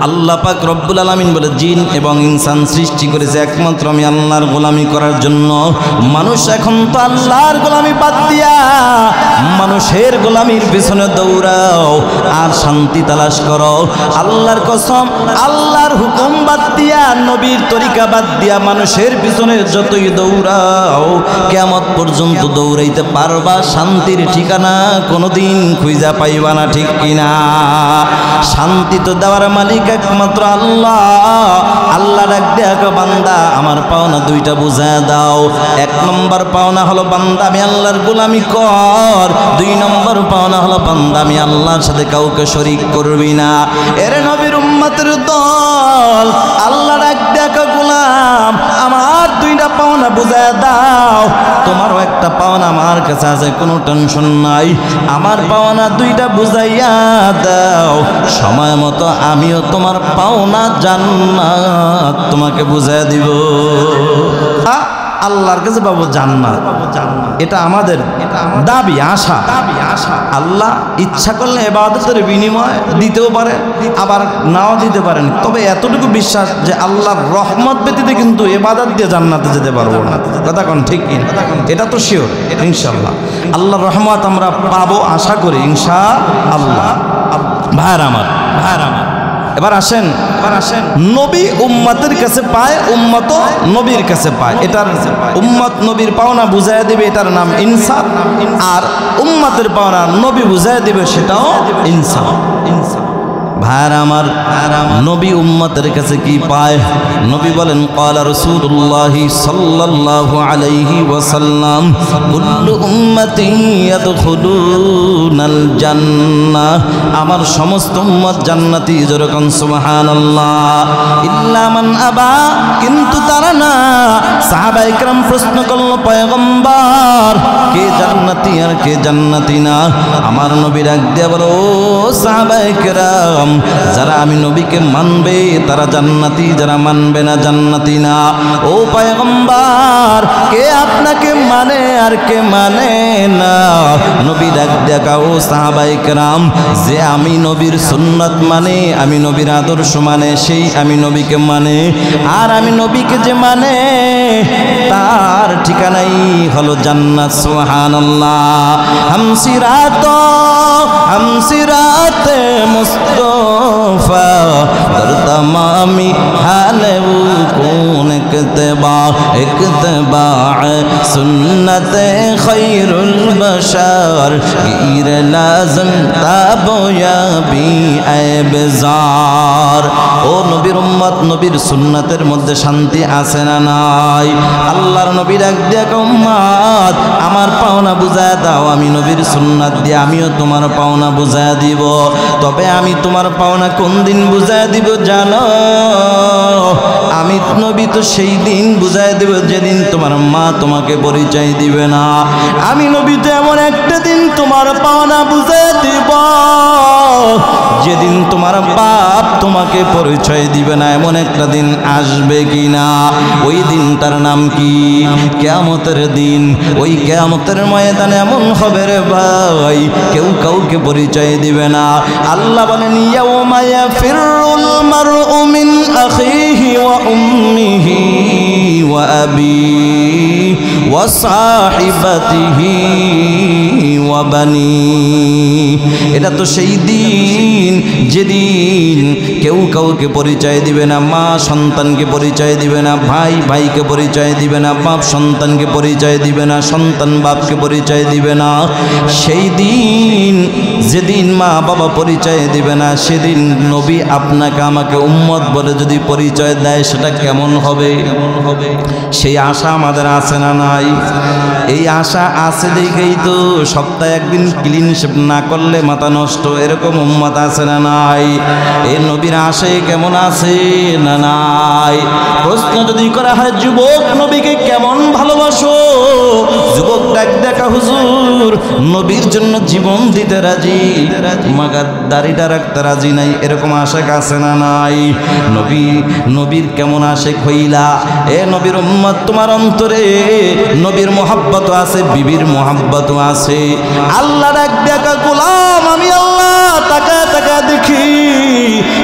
আল্লাহ পাক রব্বুল আলামিন বলে জিন এবং ইনসান সৃষ্টি করেছে একমাত্র আমি আল্লাহর গোলামি করার জন্য। মানুষ এখন তো আল্লাহর গোলামি বাদ দিয়া মানুষের গোলামির পিছনে দৌড়াও আর শান্তি তালাশ করো। আল্লাহর কসম, আল্লাহর হুকুম বাদ দিয়া, নবীর তরিকা বাদ দিয়া মানুষের পিছনে যতই দৌড়াও কিয়ামত পর্যন্ত দৌড়াইতে পারবা, শান্তির ঠিকানা কোনোদিন খুঁজা পাইবা না, ঠিক কিনা? শান্তি তো দেওয়ার মালিক একমাত্র আল্লাহ। আল্লাহ ডাক দেয়া বান্দা আমার পাওনা দুইটা বুঝায় দাও। এক নম্বর পাওনা হলো বান্দা আমি আল্লাহর গোলামি কর, দুই নম্বর পাওনা হলো বান্দা আমি আল্লাহর সাথে কাউকে শরীক করবি না। এর নবীর উম্মতের দল, আল্লাহ ডাক দেয়া গোলাম আমার দুইটা পাওনা বুঝায় দাও। তোমারও একটা পাওনা আমার কাছে আছে, কোনো টেনশন নাই, আমার পাওনা দুইটা বুঝাইয়া দাও। সময় মতো আমিও তোমার পাওনা জান্নাত তোমাকে বুঝাইয়া দিব। আল্লাহর কাছে পাবো জান্নাত, এটা আমাদের দাবি, আশা। আল্লাহ ইচ্ছা করলে ইবাদতের বিনিময় দিতেও পারে, আবার নাও দিতে পারেন। তবে এতটুকু বিশ্বাস যে আল্লাহর রহমত ব্যতীত কিন্তু ইবাদত দিয়ে জান্নাতে যেতে পারবো না। কথা কোন ঠিক কি? এটা তো শিওর ইনশাআল্লাহ। আল্লাহর রহমত আমরা পাবো আশা করি ইনশাআল্লাহ। ভাইয়ার আমার, এবার আসেন নবী উম্মতের কাছে পায়, উম্মত নবীর কাছে পায়। এটার উম্মত নবীর পাওনা বুঝাইয়া দিবে, এটার নাম ইনসাফ। আর উম্মতের পাওনা নবী বুঝাইয়া দিবে, সেটাও ইনসাফ। ভাইরা আমার, নবী উম্মতের কাছে কি পায়? নবী বলেন ক্বালা রাসূলুল্লাহি সাল্লাল্লাহু আলাইহি ওয়াসাল্লাম কুল্লু উম্মতি ইয়াদখুলুনাল জান্নাহ, আমার সমস্ত উম্মত জান্নাতি। যেরকম সুবহানাল্লাহ। ইল্লা মান আবা, কিন্তু তারা না। সাহাবায়ে কেরাম প্রশ্ন করল পয়গম্বর কে জান্নাতি আর কে জান্নাতি না? আমার নবী ডাক দিয়া বলো ও সাহাবায়ে কেরাম, যারা আমি নবীকে মানবে তারা জান্নাতি, যারা মানবে না জান্নাতি না। ও পয়গম্বর কে আপনাকে মানে আর কে মানে না? নবী ডাক দেখা ও সাহাবায়ে কেরাম, যে আমি নবীর সুন্নাত মানে, আমি নবীর আদর্শ মানে, সেই আমি নবীকে মানে। আর আমি নবীকে যে মানে তার ঠিকানাই হলো জান্নাত। সুবহানাল্লাহ। हमसिराते मुस्तफा दर तमामी हाले कौन इक्तबा सुन्नत खैरुल बशर गिर लाजम ताबोया बी ऐबजार। ও নবীর উম্মত, নবীর সুন্নাতের মধ্যে শান্তি আছে না নাই? আল্লাহর নবী ডাক দিয়া উম্মত আমার পাওনা বুঝায় দাও, আমি নবীর সুন্নাত দিয়ে আমিও তোমার পাওনা বুঝায় দিব। তবে আমি তোমার পাওনা কোন দিন বুঝায় দিব জানো? আমি নবী তো সেই দিন বুঝায় দেব যেদিন তোমার মা তোমাকে পরিচয় দিবে না। আমি নবী তো এমন একটা দিন তোমার পাওনা বুঝায় দিব যেদিন তোমার বাপ তোমাকে পরিচয় দিবে না। এমন একটা দিন আসবে কিনা? ওই দিনটার নাম কি? কিয়ামতের দিন। ওই কিয়ামতের ময়দানে এমন হবে রে ভাই, কেউ কাউকে পরিচয় দিবে না। আল্লাহ বলেন ইয়াউমা ইয়াফিরুল মারউ মিন আখিহি ওয়া উম্মিহি ওয়া আবিহি ওয়া সাহিবাতিহি ওয়া বানিহি। এটা তো সেই দিন যেদিন কেউ কাউকে পরিচয় দিবে না, মা সন্তানকে পরিচয় দিবে না, ভাই ভাইকে পরিচয় দিবে না, বাপ সন্তানকে পরিচয় দিবে না, সন্তান বাপকে পরিচয় দিবে না। সেই দিন যেদিন মা বাবা পরিচয় দিবে না, সেদিন নবী আপনাকে আমাকে উম্মত বলে যদি পরিচয় দেয় সেটা কেমন হবে? সেই আশা আমাদের আছে না নাই? এই আশা আছে দেখেই তো সপ্তাহে একদিন ক্লিন শেভ না করলে মাথা নষ্ট, এরকম উম্মত আছে না নাই? এই নবীর আশে কেমন আছে না নাই? প্রশ্ন যদি করা হয় যুবক নবীকে কেমন ভালোবাসো, যুবক ডাক দেখা হুজুর নবীর জন্য জীবন দিতে রাজি, মাগার দাড়িটা রাখতে রাজি নাই, এরকম আশেক আছে না নাই? নবীর কেমন আশেক হইলা? এ নবীর উম্মত, তোমার অন্তরে নবীর মোহাব্বত আছে, বিবির মোহাব্বত আছে। আল্লাহ ডাক দেখা, গোলাম আমি আল্লাহ তাকা তাকা দেখি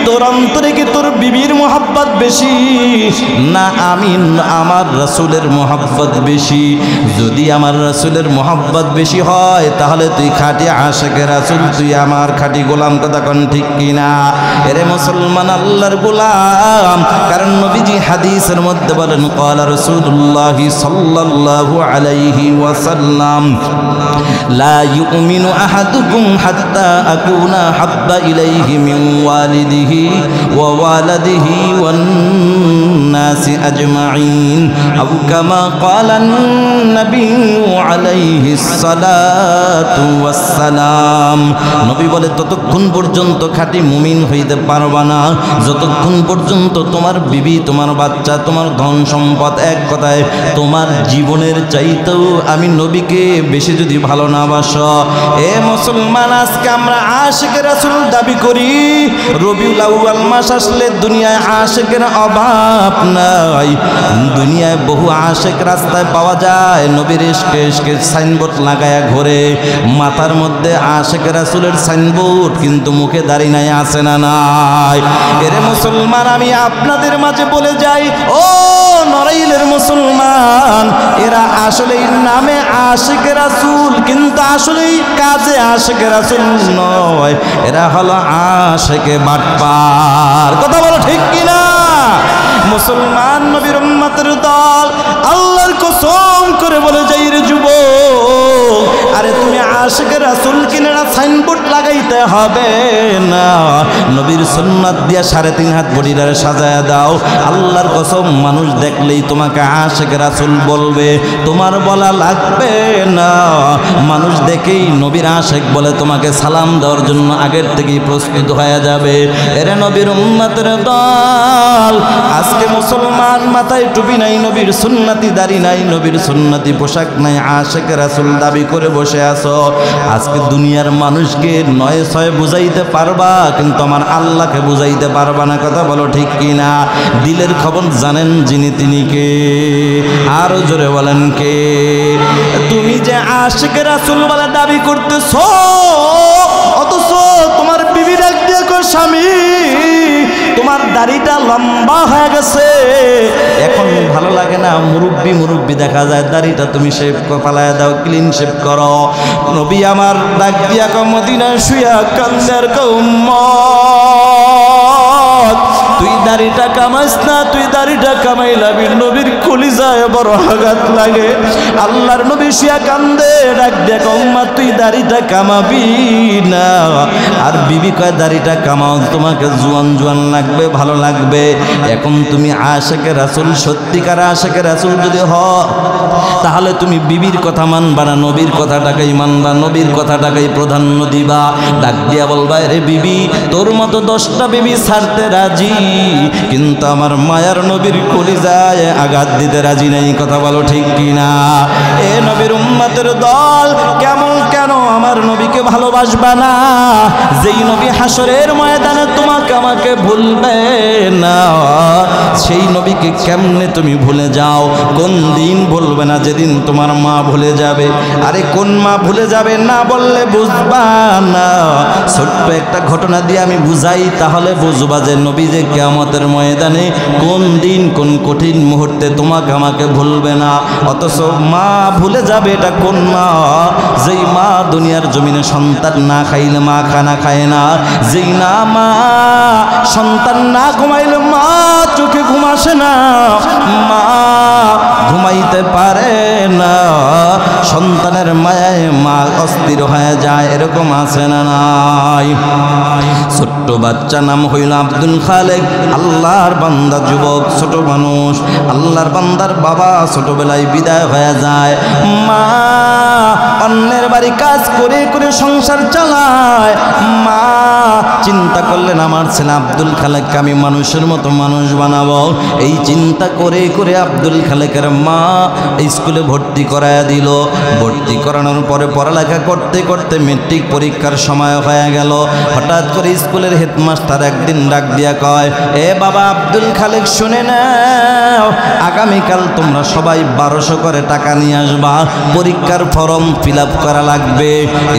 তোর অন্তরে কি তোর বিবির মোহাব্বত বেশি না আমি আমার রাসূলের মোহাব্বত বেশি? যদি আমার রাসূলের মোহাব্বত বেশি হয় তাহলে তুই খাঁটি আশিকে রাসূল, তুই আমার খাঁটি গোলাম। কথা কোন ঠিক কিনা? এরে মুসলমান আল্লাহর গোলাম, কারণ নবীজি হাদিসের মধ্যে বলেন ক্বালা রাসূলুল্লাহ সাল্লাল্লাহু আলাইহি ওয়াসাল্লাম লা ইউমিনু আহাদুকুম হাত্তা আকুনা হাব্বা ইলাইহি মিন ওয়ালিদিহি ওয়া ওয়ালাদিহি ওয়ান নাসি আজমাইন আও কামা ক্বালান নবিয়্যু আলাইহিস সালাতু ওয়াস সালাম। নবী বলে ততক্ষণ পর্যন্ত খাঁটি মুমিন হইতে পারবা না যতক্ষণ পর্যন্ত তোমার বিবি, তোমার বাচ্চা, তোমার ধন সম্পদ, এক কথায় তোমার জীবনের চাইতেও আমি নবীকে বেশি যদি ভালো না বাসো। এ মুসলমান, আজকে আমরা আশিকে রাসূল দাবি করি, রবিউল আউয়াল মাস আসলে দুনিয়ায় আশিকের অভাব নাই। দুনিয়ায় বহু আশিক রাস্তায় পাওয়া যায়, নবীর ইশকে ইশকে সাইনবোর্ড লাগায়া ঘোরে, মাথার মধ্যে আশিকে রাসূলের সাইনবোর্ড, কিন্তু মুখে দাড়ি নাই, আছে না নাই? এরে মুসলমান, আমি আপনাদের মাঝে বলে যাই, ও নড়াইলের মুসলমান, এরা আসলেই নামে আশিকে রাসূল কিন্তু আসলেই কাজে আশিকে রাসূল নয়, এরা হলো আশিকে বাটপার। কথা বলো ঠিক কিনা? মুসলমান নবীর উম্মতের দল, আল্লাহর কসম করে বলে যাই রে যুবক, আরে তুমি আশিকে রাসূল কিনে না সাইনবোর্ড লাগাইতে হবে না, নবীর সুন্নাত দিয়া 3.5 হাত বডিটারে সাজায়া দাও। আল্লাহর কসম, মানুষ দেখলেই তোমাকে আশিকে রাসূল বলবে, তোমার বলা লাগবে না। মানুষ দেখেই নবীর আশিক বলে তোমাকে সালাম দেওয়ার জন্য আগের থেকেই প্রস্তুত হয়ে যাবে। এরে নবীর উম্মতের দল, আজকে মুসলমান মাথায় টুপি নাই, নবীর সুন্নতি দাড়ি নাই, নবীর সুন্নতি পোশাক নাই, আশিকে রাসূল দাবি করে বসে আছো। আজকে দুনিয়ার মানুষকে 9-6 বুঝাইতে পারবা, কিন্তু আমার আল্লাহকে বুঝাইতে পারবা না। কথা বলো ঠিক কিনা? দিলের খবর জানেন যিনি, তিনি কে? আরো জোরে বলেন কে? তুমি যে আশিকে রাসূল বলে দাবি করতেছো, অথচ তোমার বিবি ডাক দিয়ে কয়, স্বামী তোমার দাড়িটা লম্বা হয়ে গেছে, এখন ভালো লাগে না, মুরব্বি দেখা যায়, দাড়িটা তুমি শেভ পালায় দাও, ক্লিন শেভ করো। নবী আমার ডাক দিয়া কয়, মদিনায় শুয়া কান্দার উম্মত, তুই দাড়িটা কামাইস না, তুই দাড়িটা কামাইলাবি। নবীর কলিজায় বড় আঘাত লাগে। আল্লাহর নবী শুয়া কান্দে, ডাক দিয়া কয়, উম্মত তুই দাড়িটা কামাবি না। আর বিবি কয়, দাড়িটা কামাও, তোমাকে জোয়ান জোয়ান লাগবে, ভালো লাগবে। এখন তুমি আশিকে রাসূল, সত্যিকার আশিকে রাসূল যদি হও, তাহলে তুমি বিবির কথা মানবা না, নবীর কথাটাকেই মানবা, নবীর কথাটাকেই প্রাধান্য দিবা। ডাক দিয়া বলবা, রে বিবি, তোর মতো 10টা বিবি ছাড়তে রাজি, কিন্তু আমার মায়ার নবীর কলিজায় আঘাত দিতে রাজি নাই। কথা বলো ঠিক কিনা? এ নবীর উম্মতের দল, কেন আমার নবীকে ভালোবাসবা না? যেই নবী হাসরের ময়দানে তোমাকে আমাকে ভুলবে না, সেই নবীকে কেমনে তুমি ভুলে যাও? কোন দিন ভুলবে না? যেদিন তোমার মা ভুলে যাবে। আরে কোন মা ভুলে যাবে? না বললে বুঝবা না। ছোট্ট একটা ঘটনা দিয়ে আমি বুঝাই, তাহলে বুঝবা যে নবী যে কিয়ামতের ময়দানে কোন দিন কোন কঠিন মুহূর্তে তোমাকে আমাকে ভুলবে না। অথচ মা ভুলে যাবে, এটা কোন মা? যেই মা দুনিয়ার জমিনে সন্তান না খাইলে মা খানা খায় না, যেই না মা সন্তান না ঘুমাইলে মা চোখে ঘুম আসে না, মা ঘুমাইতে পারে না, সন্তানের মায়ায় মা অস্থির হয়ে যায়, এরকম আছে না নাই? ছোট্ট বাচ্চা নাম হইল আব্দুল খালেক, আল্লাহর বান্দা, যুবক ছোট মানুষ, আল্লাহর বান্দার বাবা ছোটবেলায় বিদায় হয়ে যায়। মা অন্যের বাড়ি কাজ করে করে সংসার চালায়। মা চিন্তা করলেন আমার ছেলে আব্দুল খালেককে আমি মানুষের মতো মানুষ বানাবো। এই চিন্তা করে করে আব্দুল খালেকের মা স্কুলে ভর্তি করায় দিল। ভর্তি করানোর পরে পড়ালেখা করতে করতে মেট্রিক পরীক্ষার সময় হয়ে গেল। হঠাৎ করে স্কুলের হেডমাস্টার একদিন ডাক দিয়া কয়, এ বাবা আব্দুল খালেক শুনে নাও, আগামীকাল তোমরা সবাই 1200 করে টাকা নিয়ে আসবা, পরীক্ষার ফর্ম ফিল আপ করা লাগবে।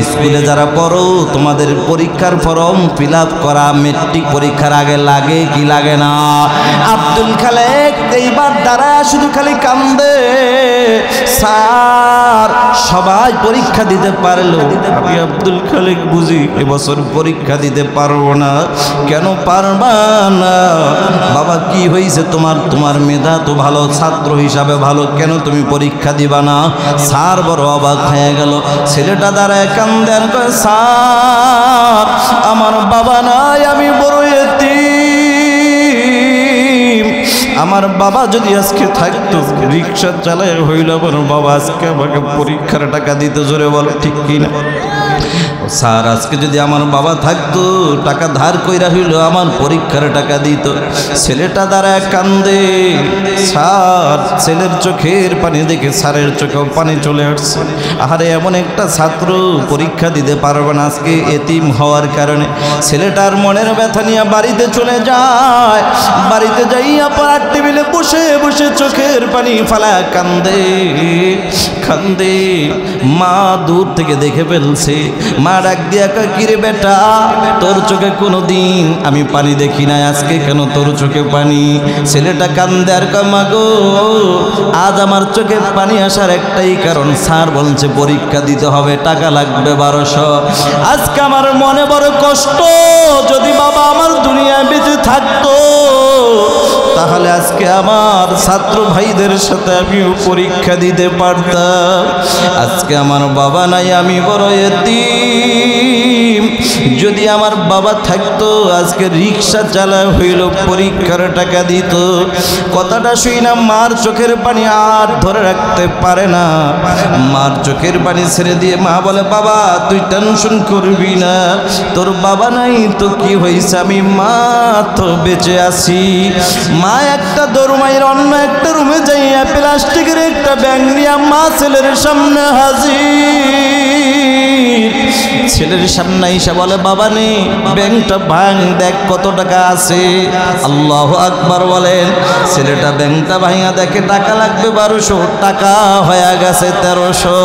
স্কুলে যারা পড়ো তোমাদের পরীক্ষার ফর্ম ফিল আপ করা মেট্রিক পরীক্ষার আগে লাগে কি লাগে না? আব্দুল খালেক এইবার দাঁড়া শুধু খালি কান্দে, স্যার সবাই পরীক্ষা দিতে পারলো, আমি আব্দুল খালেক বুঝি এবছর পরীক্ষা দিতে পারবো না। কেন পারবা না? বাবা কি হয়েছে তোমার? তোমার মেধা তো ভালো, ছাত্র হিসাবে ভালো, কেন তুমি পরীক্ষা দিবা না? স্যার বড় অবাক হয়ে গেল। ছেলেটা দাঁড়ায় কান্দে আর কয়, স্যার আমার বাবা নাই, আমি বড় এতিম। আমার বাবা যদি আজকে থাকতো, রিক্সা চালায় হইল আমার বাবা আজকে আমাকে পরীক্ষার টাকা দিতে, জোরে বলো ঠিক কিনা? স্যার আজকে যদি আমার বাবা থাকতো, টাকা ধার কইরা হইল আমার পরীক্ষার টাকা দিত। ছেলেটা দাঁড়ায় কান্দে। স্যার ছেলের চোখের পানি দেখে স্যারের চোখেও পানি চলে আসছে। আরে এমন একটা ছাত্র পরীক্ষা দিতে পারবে না আজকে এতিম হওয়ার কারণে। ছেলেটার মনের ব্যথা নিয়ে বাড়িতে চলে যায়। বাড়িতে যাইয়া পড়ার টেবিলে বসে বসে চোখের পানি ফালা কান্দে কান্দে। মা দূর থেকে দেখে ফেলছে। মা ডাক দিয়া কয়, কিরে বেটা, তোর চোখে কোনো দিন আমি পানি দেখি না, আজকে কেন তোর চোখে পানি? ছেলেটা কান্দে আর কয়, মা গো আজ আমার চোখে পানি আসার একটাই কারণ, স্যার বলছে পরীক্ষা দিতে হবে, টাকা লাগবে 1200। আজকে আমার মনে বড় কষ্ট, যদি বাবা আমার দুনিয়ায় বেঁচে থাকতো তাহলে আজকে আমার ছাত্র ভাইদের সাথে আমিও পরীক্ষা দিতে পারতাম। আজকে আমার বাবা নাই, আমি বড় এতিম। যদি আমার বাবা থাকতো আজকে রিক্সা চালা হইল, পরীক্ষার টাকা দিত। কথাটা শুই না মার চোখের পানি আর ধরে রাখতে পারে না। মার চোখের পানি ছেড়ে দিয়ে মা বলে, বাবা তুই টেনশন করবি না, তোর বাবা নাই তো কি হয়েছে, আমি মা তো বেঁচে আছি। মা একটা দরমাইয়ের অন্য একটা রুমে যাইয়া প্লাস্টিকের একটা ব্যাগ নিয়ে মা ছেলের সামনে হাজির। ছেলের সামনে এসে বলে, বাবা নেই, ব্যাংকটা ভাঙ, দেখ কত টাকা আছে। আল্লাহু আকবার বলেন। ছেলেটা ব্যাংকটা ভাঙা দেখে টাকা লাগবে 1200, টাকা হয়ে গেছে 1300।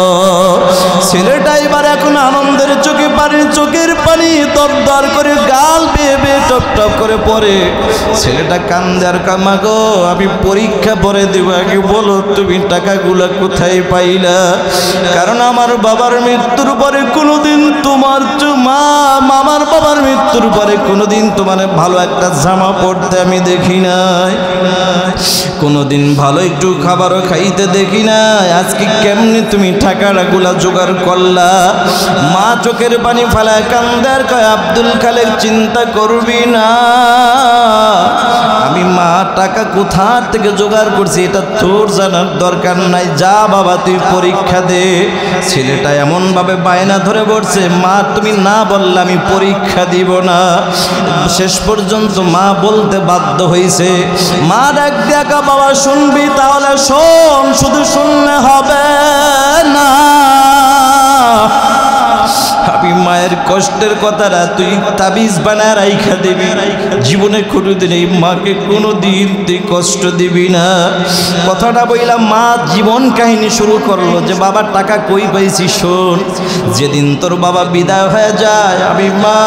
ছেলেটা এবার এখন আনন্দের চোখে পানি, চোখের পানি দর দর করে গাল বেয়ে বেয়ে টপ টপ করে পড়ে। ছেলেটা কান্দে আর কামা গো আমি পরীক্ষা পরে দেব, আগে বলো তুমি টাকাগুলা কোথায় পাইলা? কারণ আমার বাবার মৃত্যুর পরে কোনোদিন তোমার মামার বাবার মৃত্যুর পরে কোনোদিন তোমার ভালো একটা জামা পড়তে আমি দেখি নাই, কোনোদিন ভালো একটু খাবারও খাইতে দেখি নাই। আজকে কেমনি তুমি টাকাগুলা জোগাড় করলা? মা চোখের পানি ফালায় কান্দে আর কয়, আব্দুল খালেক চিন্তা করবি না, আমি মা টাকা কোথা থেকে জোগাড় করছি এটা তোর জানার দরকার নাই, যা বাবা তুই পরীক্ষা দে। ছেলেটা এমন ভাবে বায়না ধরে বসছে, মা তুমি না বললে আমি পরীক্ষা দিব না। শেষ পর্যন্ত মা বলতে বাধ্য হয়েছে। মা ডাক দেখা, বাবা শুনবি? তাহলে শোন, শুধু শুনলে হবে না, আমি মায়ের কষ্টের কথাটা তুই তাবিজ বানা রাইখা দিবি, জীবনে কোনোদিন এই মাকে কোনোদিন তুই কষ্ট দিবি না। কথাটা বললাম, মা জীবন কাহিনী শুরু করলো যে বাবা টাকা কই পাইছি শোন। যেদিন তোর বাবা বিদায় হয়ে যায় আমি মা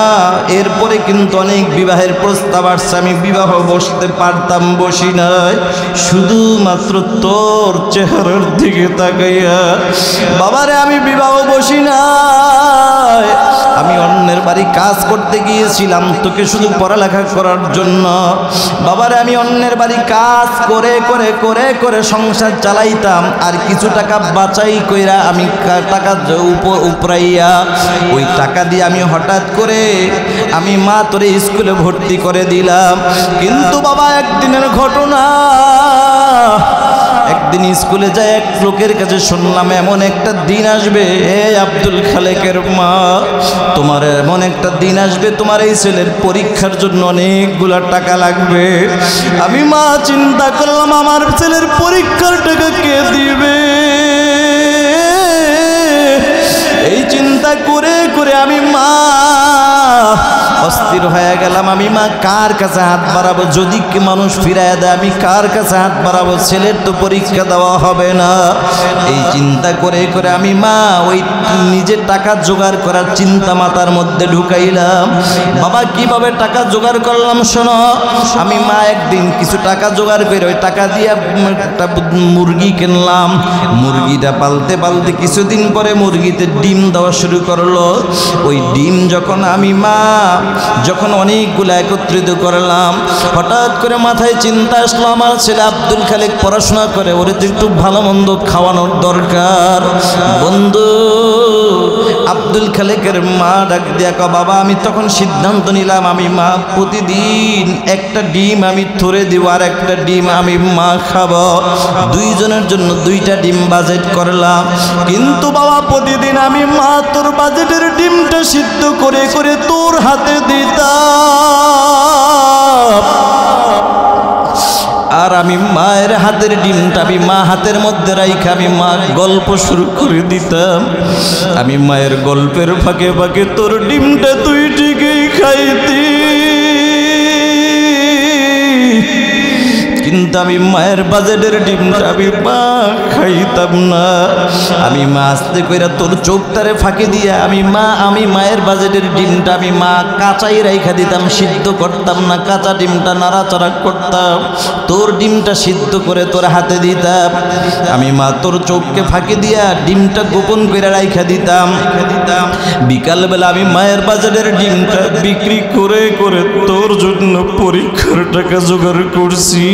এরপরে কিন্তু অনেক বিবাহের প্রস্তাব আসছে, আমি বিবাহ বসতে পারতাম, বসি নাই, শুধুমাত্র তোর চেহারার দিকে তাকাইয়া বাবারে আমি বিবাহ বসি নাই। আমি অন্যের বাড়ি কাজ করতে গিয়েছিলাম তোকে শুধু পড়ালেখা করার জন্য। বাবারে আমি অন্যের বাড়ি কাজ করে করে করে করে সংসার চালাইতাম, আর কিছু টাকা বাঁচাই কইরা আমি টাকা উপরাইয়া ওই টাকা দিয়ে আমি হঠাৎ করে আমি মা তোরে স্কুলে ভর্তি করে দিলাম। কিন্তু বাবা একদিনের ঘটনা, একদিন স্কুলে যায় এক লোকের কাছে শুনলাম এমন একটা দিন আসবে, হে আব্দুল খালেকের মা তোমার এমন একটা দিন আসবে তোমার এই ছেলের পরীক্ষার জন্য অনেকগুলা টাকা লাগবে। আমি মা চিন্তা করলাম আমার ছেলের পরীক্ষার টাকা কে দিবে। এই চিন্তা করে করে আমি মা অস্থির হয়ে গেলাম। আমি মা কার কাছে হাত বাড়াবো, যদি কি মানুষ ফিরায় দেয় আমি কার কাছে হাত বাড়াবো, ছেলের তো পরীক্ষা দেওয়া হবে না। এই চিন্তা করে করে আমি মা ওই নিজের টাকা জোগাড় করার চিন্তা মাথার মধ্যে ঢুকাইলাম। বাবা কিভাবে টাকা জোগাড় করলাম শোনো। আমি মা একদিন কিছু টাকা জোগাড় করে ওই টাকা দিয়ে একটা মুরগি কিনলাম। মুরগিটা পালতে পালতে কিছুদিন পরে মুরগিতে ডিম দেওয়া শুরু করলো। ওই ডিম যখন আমি মা যখন অনেকগুলো একত্রিত করলাম, হঠাৎ করে মাথায় চিন্তা আসলো আমার ছেলে আব্দুল খালেক পড়াশোনা করে, ওরে তো একটু ভালো মন্দ খাওয়ানোর দরকার। বন্ধু আব্দুল খালেকের মা ডাক দিয়া কয় বাবা আমি তখন সিদ্ধান্ত নিলাম আমি মা প্রতিদিন একটা ডিম আমি থরে দিব আর একটা ডিম আমি মা খাবো, দুইজনের জন্য দুইটা ডিম বাজেট করলাম। কিন্তু বাবা প্রতিদিন আমি মা তোর বাজেটের ডিমটা সিদ্ধ করে করে তোর হাতে দিতাম, আর আমি মায়ের হাতের ডিমটা আমি মা হাতের মধ্যে রাইখা আমি মা গল্প শুরু করে দিতাম। আমি মায়ের গল্পের ফাঁকে ফাঁকে তোর ডিমটা তুই ঠিকই খাইতি, কিন্তু আমি মায়ের বাজেটের ডিমটা আমি মা খাইতাম না। আমি মা আস্তে কইরা তোর চোখটারে ফাঁকি দিয়া আমি মায়ের বাজেটের ডিমটা আমি মা কাঁচাই রাইখা দিতাম, সিদ্ধ করতাম না, কাঁচা ডিমটা নাড়াচাড়া করতাম, তোর ডিমটা সিদ্ধ করে তোর হাতে দিতাম। আমি মা তোর চোখকে ফাঁকি দিয়া ডিমটা গোপন করে রাইখা দিতাম। বিকালবেলা আমি মায়ের বাজেটের ডিমটা বিক্রি করে করে তোর জন্য পরীক্ষার টাকা জোগাড় করছি।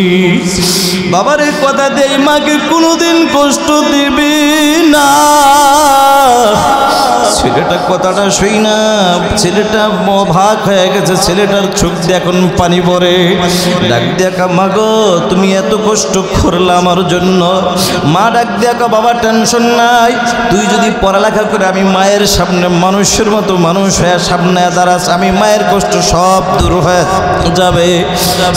বাবার এই কথা দেই মাকে কোনোদিন কষ্ট দিবি না। ছেলেটা কথাটা শুই না, ছেলেটা অবাক হয়ে গেছে, ছেলেটার চোখ দিয়ে এখন পানি পড়ে। ডাক দেখা মা গো তুমি এত কষ্ট করলা আমার জন্য। মা ডাক দেখা বাবা টেনশন নাই, তুই যদি পড়ালেখা করে আমি মায়ের সামনে মানুষের মতো মানুষ হয়ে সামনে দাঁড়াস, আমি মায়ের কষ্ট সব দূর হয়ে যাবে।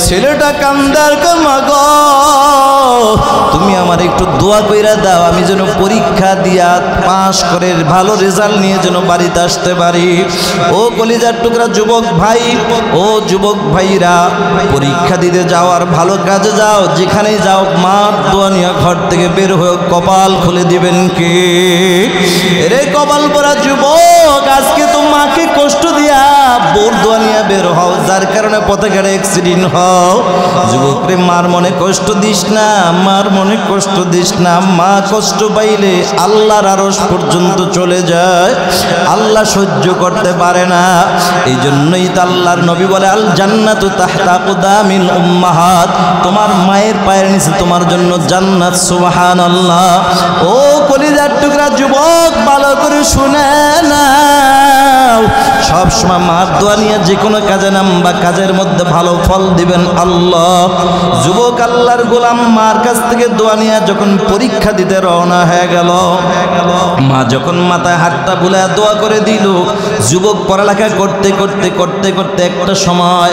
ছেলেটা কান্দার মা গো তুমি আমার একটু দোয়া কইরা দাও, আমি যেন পরীক্ষা দিয়া পাশ করে ভালো রেজাল্ট নিয়ে যেন বাড়িতে আসতে পারি। ও কলিজার টুকরা যুবক ভাই, ও যুবক ভাইরা পরীক্ষা দিতে যাও আর ভালো কাজে যাও, যেখানেই যাও মার দোয়া নিয়ে ঘর থেকে বের হয়ে কপাল খুলে দিবেন কে? রে কপাল পরা যুবক, আজকে তো মাকে কষ্ট দিয়া বোর দোয়া নিয়ে বের হও, যার কারণে পথে ঘাটে অ্যাক্সিডেন্ট হও। যুবক রে মার মনে কষ্ট দিস না, মার মনে কষ্ট দিস না। মা কষ্ট পাইলে আল্লাহর আরশ পর্যন্ত চলে যায়, আল্লাহ সহ্য করতে পারে না। এই জন্যই তো আল্লাহর নবী বলে আল জান্নাতু তাহতা আকদামিল উম্মাহাত, তোমার মায়ের পায়ের নিচে তোমার জন্য জান্নাত। সুবহানাল্লাহ। ও কলিজার টুকরা যুবক ভালো করে শুনে নাও, সব সময় মার দোয়া নিয়ে যে কোনো কাজে নামবা, কাজের মধ্যে ভালো ফল দিবেন আল্লাহ। যুবক আল্লাহর গোলাম মার কাছ থেকে দোয়া নিয়ে যখন পরীক্ষা দিতে রওনা হয়ে গেল, মা যখন মাথায় হাতটা বুলায় দোয়া করে দিল, যুবক পড়ালেখা করতে করতে করতে করতে একটা সময়,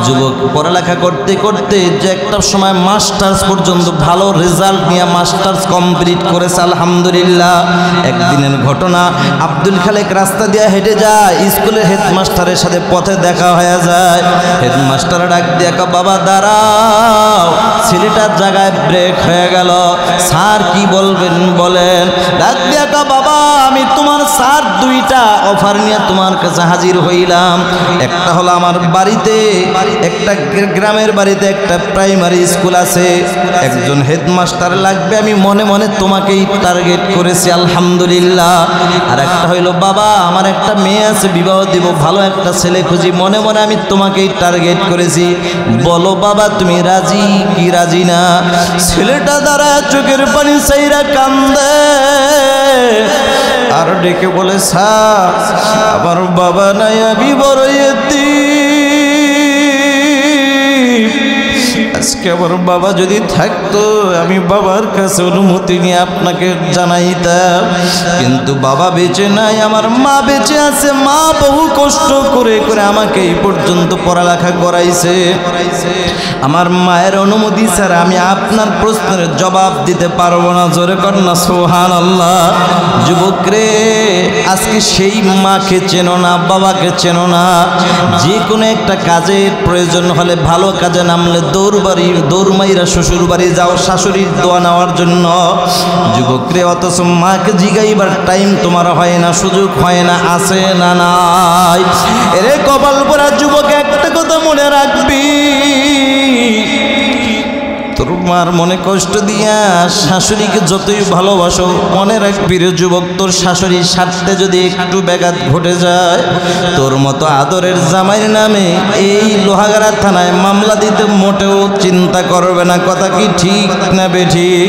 যুবক পড়ালেখা করতে করতে যে একটা সময় মাস্টার্স পর্যন্ত ভালো রেজাল্ট নিয়ে মাস্টার্স কমপ্লিট করেছে আলহামদুলিল্লাহ। একদিনের ঘটনা, আব্দুল খালেক রাস্তা দিয়ে হেঁটে যায়, যায়, স্কুলের হেডমাস্টারের সাথে পথে দেখা হয়ে যায়। হেডমাস্টার ডাক দিয়ে কয়, বাবা দাঁড়াও। ছেলেটার জায়গায় ব্রেক হয়ে গেল। স্যার কি বলবেন বলেন? ডাক দিয়ে কয়, বাবা আমি তোমার স্যার দুইটা অফার নিয়ে তোমার কাছে হাজির হইলাম। একটা হলো আমার বাড়িতে, একটা গ্রামের বাড়িতে একটা প্রাইমারি স্কুল আছে, একজন হেডমাস্টার লাগবে। আমি মনে মনে তোমাকেই টার্গেট করেছি, আলহামদুলিল্লাহ। আর একটা হইলো, বাবা আমার একটা মেয়ে আছে, বিবাহ দিব, ভালো একটা ছেলে খুঁজি, মনে মনে আমি তোমাকেই টার্গেট করেছি। বলো বাবা তুমি রাজি কি রাজি না? ছেলেটা দ্বারা চোখের পানি চাইরা কান্দে আর ডেকে বলে, স্যার আমার বাবা নাই, আমি বড় এতিম। আজকে আমার বাবা যদি থাকতো আমি বাবার কাছে অনুমতি নিয়ে আপনাকে জানাইতাম, কিন্তু বাবা বেঁচে নাই, আমার মা বেঁচে আছে। মা বহু কষ্ট করে করে আমাকে এই পর্যন্ত পড়ালেখা করাইছে। আমার মায়ের অনুমতি ছাড়া আমি আপনার প্রশ্নের জবাব দিতে পারবো না। জোরে কন্যা সুবহানাল্লাহ। যুবক রে, আজকে সেই মাকে চেনো না, বাবাকে চেনো না। যে কোনো একটা কাজের প্রয়োজন হলে, ভালো কাজে নামলে দৌড় মাইরা শ্বশুর বাড়ি যাও শাশুড়ির দোয়া নেওয়ার জন্য। যুবক রে, অথচ মাকে জিগাইবার টাইম তোমার হয় না, সুযোগ হয় না, আছে না নাই? এরে কপাল পোড়া যুবক, একটা কথা মনে রাখবি, তোর মার মনে কষ্ট দিয়া শাশুড়িকে যতই ভালোবাসো, মনে রাখবি রে যুবক, তোর শাশুড়ির স্বার্থে যদি একটু ব্যাঘাত ঘটে যায়, তোর মতো আদরের জামাইয়ের নামে এই লোহাগাড়া থানায় মামলা দিতে মোটেও চিন্তা করবে না। কথা কি ঠিক না বেঠিক?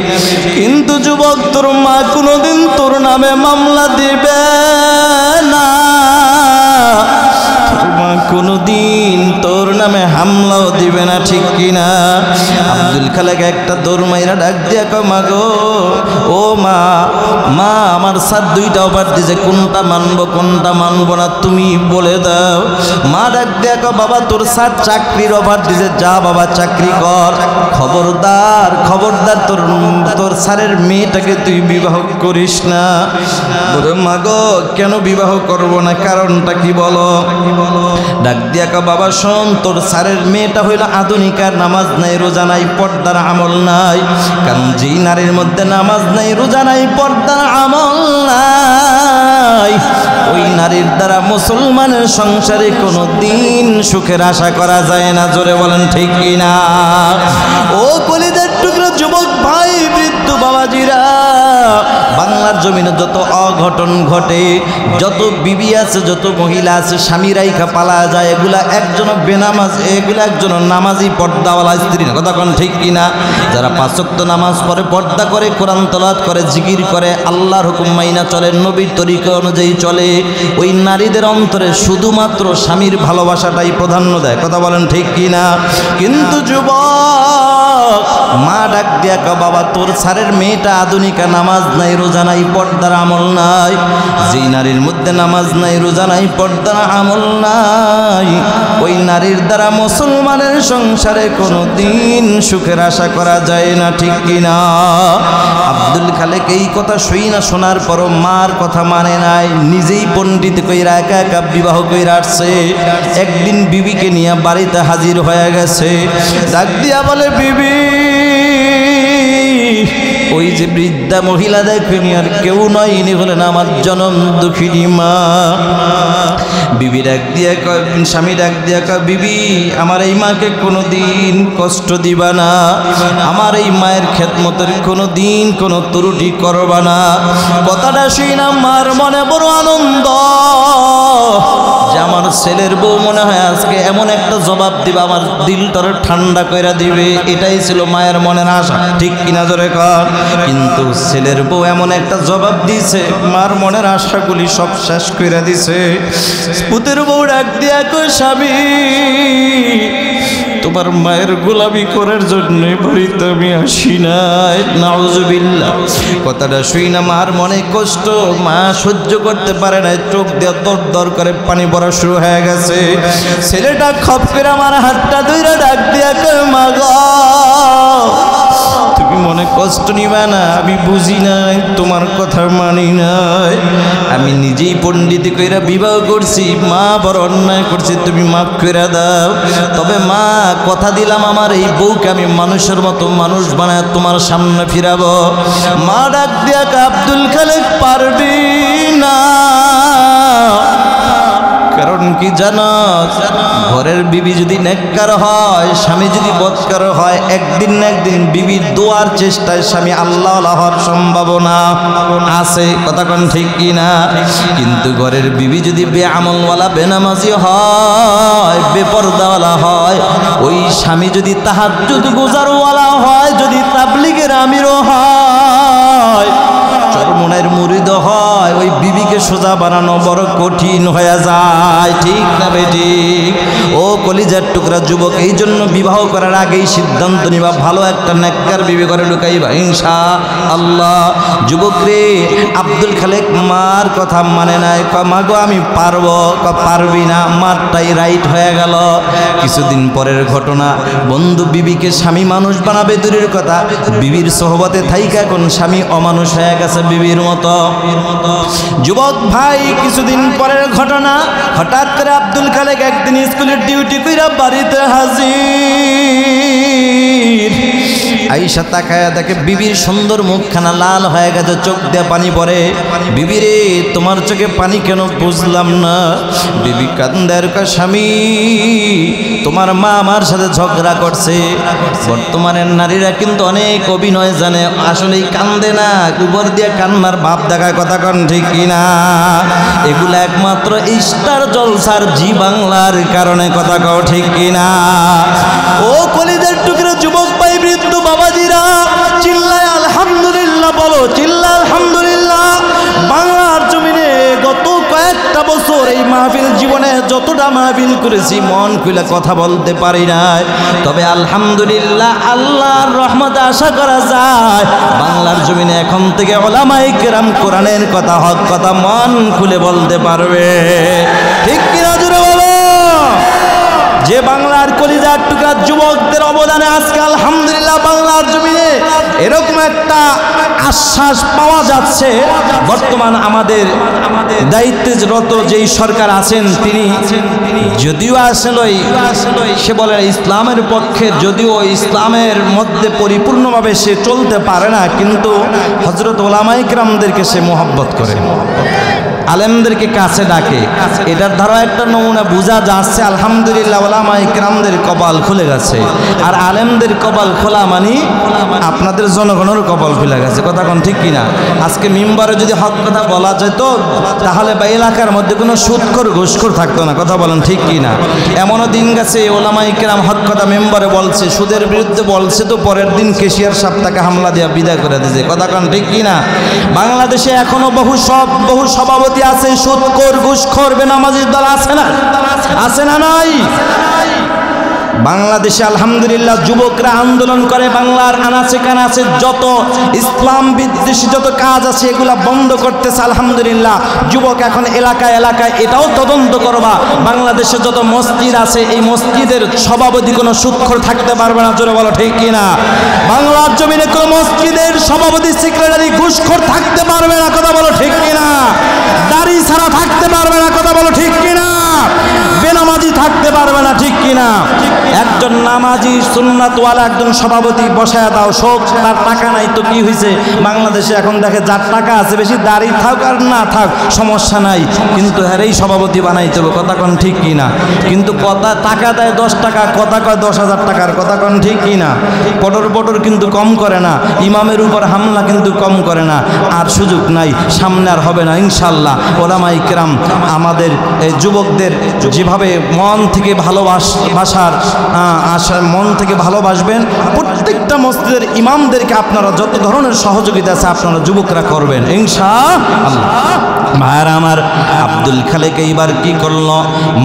কিন্তু যুবক, তোর মা কোনোদিন তোর নামে মামলা দিবে না, কোনদিন তোর নামে হামলাও দিবে না, ঠিক কিনা? আব্দুল খালেক একটা দৌড় মাইরা ডাক দিয়া কয়, মা গো, ও মা, মা আমার স্যার দুইটা অফার দিছে, কোনটা মানবো কোনটা মানবো না তুমি বলে দাও। মা ডাক দিয়া কয়, বাবা তোর স্যার চাকরির অফার দিছে, যা বাবা চাকরি কর। খবরদার খবরদার তোর স্যারের মেয়েটাকে তুই বিবাহ করিস না। বলে, মা গো কেন বিবাহ করব না, কারণটা কি বলো? ডাক দিয়া কয়, বাবা শোন, তোর স্যারের মেয়েটা হইল আধুনিকা, নামাজ নাই রোজা নাই পর্দার আমল নাই। কারণ যেই নারীর মধ্যে নামাজ নাই রোজা নাই পর্দার আমল নাই, ওই নারীর দ্বারা মুসলমানের সংসারে কোনো দিন সুখের আশা করা যায় না। জোরে বলেন ঠিক কিনা? ও কলিজার টুকরো যুবক ভাই, বৃদ্ধ বাবাজিরা, বাংলার জমিনে যত অঘটন ঘটে, যত বিবি আছে, যত মহিলা আছে স্বামী রাইখা পালা যায়, এগুলা একজনও বেনামাজ, এগুলা একজন নামাজি পর্দাওয়ালা স্ত্রী না। কথা কোন ঠিক কিনা? যারা 5 ওয়াক্ত নামাজ পড়ে, পর্দা করে, কোরআন তেলাওয়াত করে, জিকির করে, আল্লাহর হুকুম মাইনা চলে, নবীর তরিকা অনুযায়ী চলে, ওই নারীদের অন্তরে শুধুমাত্র স্বামীর ভালোবাসাটাই প্রাধান্য দেয়। কথা বলেন ঠিক কিনা? কিন্তু যুবক, মা ডাক দিয়া কয়, বাবা তোর স্যারের মেয়েটা আধুনিকা, নামাজ নাই রোজা নাই পর্দার আমল নাই। যেই নারীর মধ্যে নামাজ নাই রোজা নাই পর্দার আমল নাই, ওই নারীর দ্বারা মুসলমানের সংসারে কোনো দিন সুখের আশা করা যায় না, ঠিক কিনা? আব্দুল খালেক এই কথা শোনার পরও মার কথা মানে নাই, নিজেই পণ্ডিত কইরা একা একা বিবাহ কইরা আসছে। একদিন বিবিকে নিয়ে বাড়িতে হাজির হয়ে গেছে। ডাক দিয়া বলে, বিবি, ওই যে বৃদ্ধা মহিলা দেখেনি আর কেউ নয়, ইনি হলেন আমার জনম দুঃখিনী মা। বিবি ডাক দিয়া কয়, স্বামী ডাক দিয়া কয়, বিবি আমার এই মাকে কোনো দিন কষ্ট দিবা না, আমার এই মায়ের খেদমতের কোনো দিন কোনো ত্রুটি করবা না। কথাটা শুনা মার মনে বড় আনন্দ যে আমার ছেলের বউ মনে হয় আজকে এমন একটা জবাব দিবা, আমার দিলটারে ঠান্ডা কইরা দিবে। এটাই ছিল মায়ের মনের আশা, ঠিক কিনা জোরে কর? কিন্তু ছেলের বউ এমন একটা জবাব দিছে, মার মনের আশাগুলি সব শেষ কইরা দিছে। পুতের বউ ডাক দিয়া কই, স্বামী তোমার মায়ের গোলামি করার জন্য বাড়িতে আমি আসি নাই। নাউজুবিল্লাহ। কথাটা শুই না মার মনে কষ্ট, মা সহ্য করতে পারে না, চোখ দিয়ে দর দর করে পানি পড়া শুরু হয়ে গেছে। ছেলেটা খপ করে আমার হাতটা ধইরা ডাক দিয়া কই, মা গো তুমি মনে কষ্ট নিবা না, আমি বুঝি নাই, তোমার কথা মানি নাই। আমি নিজেই পণ্ডিতি কইরা বিবাহ করছি, মা বড় অন্যায় করছি, তুমি মাফ করে দাও। তবে মা কথা দিলাম আমার এই বউকে আমি মানুষের মতো মানুষ বানায় তোমার সামনে ফিরাবো। মা ডাক দিয়া আব্দুল খালেক পারবি না, কারণ কি জানো, ঘরের বিবি যদি নেককার হয়, স্বামী যদি বদকার হয়, একদিন না একদিন বিবির দোয়ার চেষ্টায় স্বামী আল্লাহ হওয়ার সম্ভাবনা আছে। কথা কোন ঠিক কি না? কিন্তু ঘরের বিবি যদি বেআমলওয়ালা বেনামাজি হয়, বেপরদাওয়ালা হয়, ওই স্বামী যদি তাহাজ্জুদ গুজারওয়ালা হয়, যদি তাবলীগের আমিরও হয়, চরমনের মুরিদ হয়, ওই বিবিকে সোজা বানানো বড় কঠিন হয়ে যায়। ঠিক না বেঠিক? ও কলিজার টুকরা যুবক, এই জন্য বিবাহ করার আগেই সিদ্ধান্ত নিবা ভালো একটা নেককার বিবি করে ঢুকাইবা ইনশাআল্লাহ। যুবক রে, আব্দুল খালেক মার কথা মানে নাই, মা গো আমি পারবো, পারবি না, মারটাই রাইট হয়ে গেল। কিছুদিন পরের ঘটনা, বন্ধু বিবিকে স্বামী মানুষ বানাবে দূরের কথা, বিবির সোহবতে থাইকা এখন স্বামী অমানুষ হয়ে গেছে বিবির মতো। যুবক ভাই, কিছুদিন পরের ঘটনা, হঠাৎ করে আব্দুল খালেক একদিন স্কুলের ডিউটি কইরা বাড়িতে হাজির। আইসা তাকায়া দেখে বিবির সুন্দর মুখখানা লাল হয়ে গেছে, চোখ দিয়ে পানি পড়ে। বিবি রে, তোমার চোখে পানি কেন বুঝলাম না। বিবি কান্দার কা স্বামী, তোমার মা আমার সাথে ঝগড়া করছে। বর্তমানের নারীরা কিন্তু অনেক অভিনয় জানে, আসলেই কান্দে না, উপর দিয়ে কান্নার ভাব দেখায়। কথা কন ঠিক কিনা? এগুলো একমাত্র স্টার জলসার জি বাংলার কারণে। কথা কও ঠিক কিনা? ও কলিজার টুকরা যুবক ভাই, বৃদ্ধ বাবাজিরা, চিল্লায় আলহামদুলিল্লাহ বলো, চিল্লা আলহামদুলিল্লাহ। বাংলার জমিনে গত কয়েকটা বছর এই মাহফিল জীবনে যতটা মাহফিল করেছি, মন খুলে কথা বলতে পারি নাই। তবে আলহামদুলিল্লাহ, আল্লাহর রহমতে আশা করা যায় বাংলার জমিনে এখন থেকে উলামায়ে কেরাম কোরআনের কথা, হক কথা মন খুলে বলতে পারবে। ঠিক কিনা জোরে বলো? যে বাংলার কলিজার টুকরা যুবকদের অবদানে আজকে আলহামদুলিল্লাহ বাংলার জমিনে এরকম একটা আশ্বাস পাওয়া যাচ্ছে। বর্তমান আমাদের দায়িত্বরত যেই সরকার আছেন, তিনি যদিও আসলে সে বলে ইসলামের পক্ষে, যদিও ইসলামের মধ্যে পরিপূর্ণভাবে সে চলতে পারে না, কিন্তু হযরত উলামায়ে কেরামদেরকে সে মোহাব্বত করে, আলেমদেরকে কাছে ডাকে। এটার দ্বারা একটা নমুনা বোঝা যাচ্ছে আলহামদুলিল্লাহ উলামায়ে কেরামদের কপাল খুলে গেছে। আর আলেমদের কপাল খোলা মানে আপনাদের জনগণের কপাল খুলে গেছে। কথা কোন ঠিক কিনা? আজকে মিম্বারে যদি হক কথা বলা যেত, তাহলে বা এলাকার মধ্যে কোনো সুদখোর ঘুষখোর থাকতো না। কথা বলেন ঠিক কিনা? এমনও দিন গেছে উলামায়ে কেরাম হক কথা মেম্বারে বলছে, সুদের বিরুদ্ধে বলছে, তো পরের দিন কেশিয়ার সাহেব তাকে হামলা দিয়া বিদায় করে দিয়েছে। কথা কোন ঠিক কিনা? বাংলাদেশে এখনো বহু সভাপতি আছে সুদখোর, ঘুষখোর, বেনামাজির দল আছে না? আছে না নাই? বাংলাদেশে আলহামদুলিল্লাহ যুবকরা আন্দোলন করে, বাংলার আনাচে কানাচে যত ইসলাম বিদ্বেষী যত কাজ আছে এগুলা বন্ধ করতেছে। আলহামদুলিল্লাহ যুবক এখন এলাকায় এলাকায় এটাও তদন্ত করবা, বাংলাদেশে যত মসজিদ আছে এই মসজিদের সভাপতি কোনো সুদখোর থাকতে পারবে না। জোরে বলো ঠিক কিনা? বাংলার জমিনে কোনো মসজিদের সভাপতি সেক্রেটারি ঘুষখোর থাকতে পারবে না। কথা বলো ঠিক কিনা? দাড়ি ছাড়া থাকতে পারবে না। কথা বলো ঠিক কিনা? বেনামাজি থাকতে পারবে না। ঠিক কিনা? একজন নামাজি সুন্নাতওয়ালা একজন সভাপতি বসায় দাও, শোক, তার টাকা নাই তো কি হয়েছে? বাংলাদেশে এখন দেখে যার টাকা আছে বেশি, দাড়ি থাক আর না থাক সমস্যা নাই, কিন্তু হ্যারেই সভাপতি বানাইতে হবে। কথা কন ঠিক কিনা? কিন্তু কথা টাকা দেয় 10 টাকা, কথা কয় 10,000 টাকার। কথা কন ঠিক কিনা? পটর কিন্তু কম করে না, ইমামের উপর হামলা কিন্তু কম করে না। আর সুযোগ নাই, সামনে আর হবে না ইনশাল্লাহ। উলামায়ে কেরাম আমাদের এই যুবকদের যেভাবে মন থেকে ভালোবাসার মন থেকে ভালোবাসবেন, প্রত্যেকটা মসজিদের ইমামদেরকে আপনারা যত ধরনের সহযোগিতা আছে আপনারা যুবকরা করবেন ইনশাআল্লাহ। আর আমার আব্দুল খালেক এইবার কি করলো,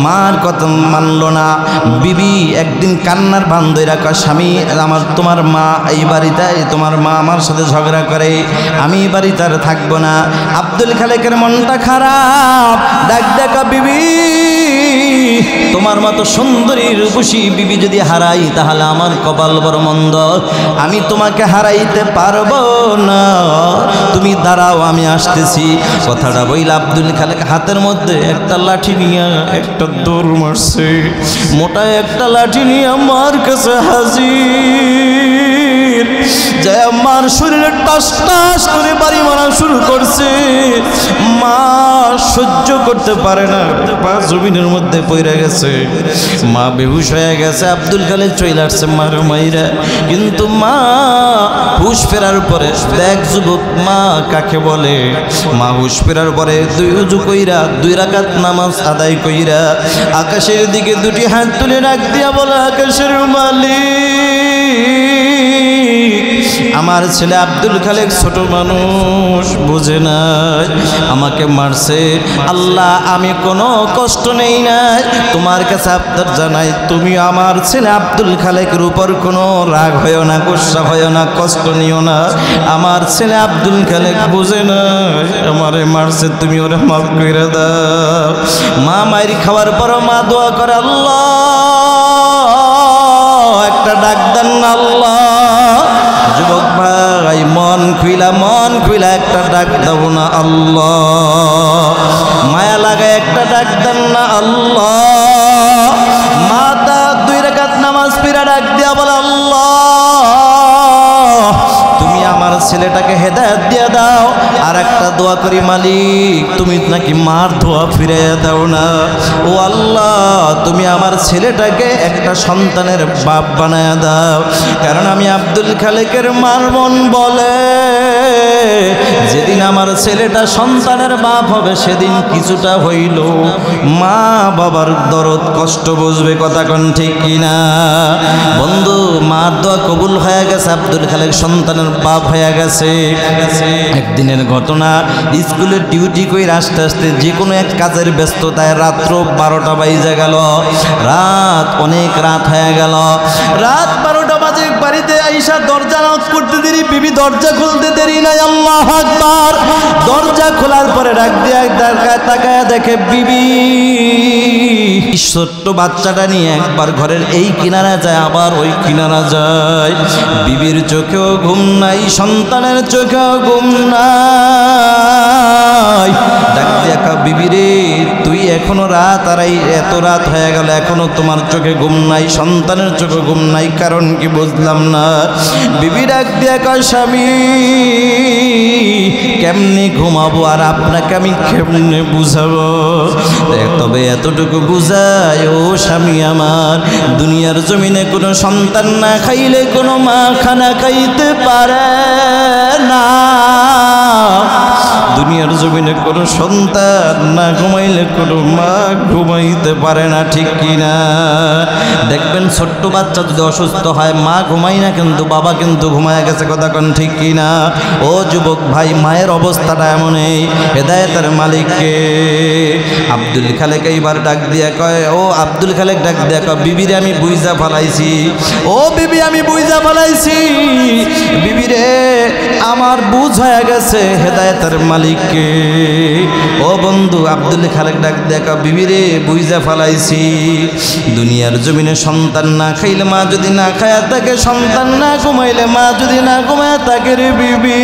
মার কথা মানলো না। বিবি একদিন কান্নার বান ধরে রাখা, স্বামী আমার তোমার মা এই বাড়িতে, তোমার মা আমার সাথে ঝগড়া করে, আমি এই বাড়িতে আর থাকবো না। আব্দুল খালেকের মনটা খারাপ, ডাক দেখা, বিবি তোমার মতো সুন্দরী রূপসী বিবি যদি হারাই তাহলে আমার কপাল বড় মন্দ, আমি তোমাকে হারাইতে পারবো না, তুমি দাঁড়াও আমি আসতেছি। কথাটা বইলা আব্দুল খালেক হাতের মধ্যে একটা লাঠি নিয়ে একটা দৌড় মারছে, মোটা একটা লাঠি নিয়ে আমার কাছে হাজির, যে আমার শরীরে টাস টাস করে বাড়ি মারা শুরু করছে। মা সহ্য করতে পারে না, পা জমিনের মধ্যে পড়ে গেছে, মা বেহুশ হয়ে গেছে। আব্দুল খালেক চলে আসছে মার মাইরা, কিন্তু মা হুশ ফেরার পরে, দেখ যুবক মা কাকে বলে, মা হুশ ফেরার পরে দুই উজু কইরা 2 রাকাত নামাজ আদায় কইরা আকাশের দিকে 2টি হাত তুলে ডাক দিয়া বলে, আকাশের মালিক, আমার ছেলে আব্দুল খালেক ছোট মানুষ, বুঝে নাই, আমাকে মারছে, আল্লাহ আমি কোনো কষ্ট নেই নাই, তোমার কাছে আবদার জানাই, তুমি আমার ছেলে আব্দুল খালেকের উপর কোনো রাগ হয় না, গুসা হয় না, কষ্ট নিও না, আমার ছেলে আব্দুল খালেক বুঝে নাই, আমারে মারছে, তুমি ওরে মাফ করে দাও। মা মায়ের খাওয়ার পর মা দোয়া করে, আল্লাহ একটা ডাক দেন না আল্লাহ। যুবক ভাই মন খুইলা একটা ডাক দাও না আল্লাহ, মায়া লাগায় একটা ডাক দেন না আল্লাহ। মাতা 2 রাকাত নামাজ পড়া ডাক দিয়া বলে, আল্লাহ তুমি আমার ছেলেটাকে হেদায়েত দিয়ে দাও। আর একটা দোয়া করি, মালিক তুমি নাকি মার দোয়া ফিরিয়ে দাও না, ও আল্লাহ তুমি আমার ছেলেটাকে একটা সন্তানের বাপ বানায় দাও। কারণ আমি আব্দুল খালেকের মার মন বলে, যেদিন আমার ছেলেটা সন্তানের বাপ হবে সেদিন কিছুটা হইল মা বাবার দরদ কষ্ট বুঝবে, কথা কোন ঠিক কিনা বন্ধু? মার দোয়া কবুল হয়ে গেছে, আব্দুল খালেক সন্তানের বাপ হয়ে গেছে। একদিনের ঘটনা, স্কুলের ডিউটি করে আসতে আসতে যে কোনো এক কাজের ব্যস্ততায় রাত্র 12টা বাজে গেল, রাত অনেক রাত হয়ে গেল। রাত 12টা বাজে বাড়িতে আইসা দরজা নক করতে দেরি, বিবি দরজা খুলতে দেরি নাই, আল্লাহু আকবার। দরজা খোলার পরে ডাক দিয়ে তাকায় দেখে বিবি ছোট্ট বাচ্চাটা নিয়ে একবার ঘরের এই কিনারা যায়, আবার ওই কিনারা যায়। বিবির চোখেও ঘুম নাই, সন্তানের চোখেও ঘুম নাই। ডাক দেখা, বিবি রে তুই এখনো রাত, আর এত রাত হয়ে গেল এখনো তোমার চোখে ঘুম নাই, সন্তানের চোখে ঘুম নাই, কারণ কি বুঝলাম না। বিবি ডাক দেখা, স্বামী কেমনে ঘুমাবো আর আপনাকে আমি কেমনে বুঝাবো? তবে এতটুকু বুঝাই ও স্বামী আমার, দুনিয়ার জমিনে কোনো সন্তান না খাইলে কোনো মা খানা খাইতে পারে না। দুনিয়ার জমিনে কোনো সন্তান না ঘুমাইলে কোনো মা ঘুমাইতে পারে না, ঠিক কিনা? দেখবেন ছোট্ট বাচ্চা যদি অসুস্থ হয় মা ঘুমায় না, কিন্তু বাবা কিন্তু ঘুমায় গেছে, কথা কোন ঠিক কিনা? ও যুবক ভাই, মায়ের অবস্থাটা এমনই। হেদায়েতের মালিককে আব্দুল খালেক এইবার ডাক দিয়া কয়, ও আব্দুল খালেক ডাক দিয়া কয়, বিবিরে আমি বুইজা ফেলাইছি, ও বিবি আমি বুইজা ফেলাইছি, বিবি রে আমার বুঝ হয়ে গেছে হেদায়েতের মালিককে। ও বন্ধু, আব্দুল খালেক ডাক দিয়া কয়, বিবি রে বুইজা ফেলাইছি, দুনিয়ার জমিনে সন্তান না খাইলে মা যদি না খায় থাকে, সন্তান না ঘুমাইলে মা যদি না ঘুমায় থাকে রে বিবি,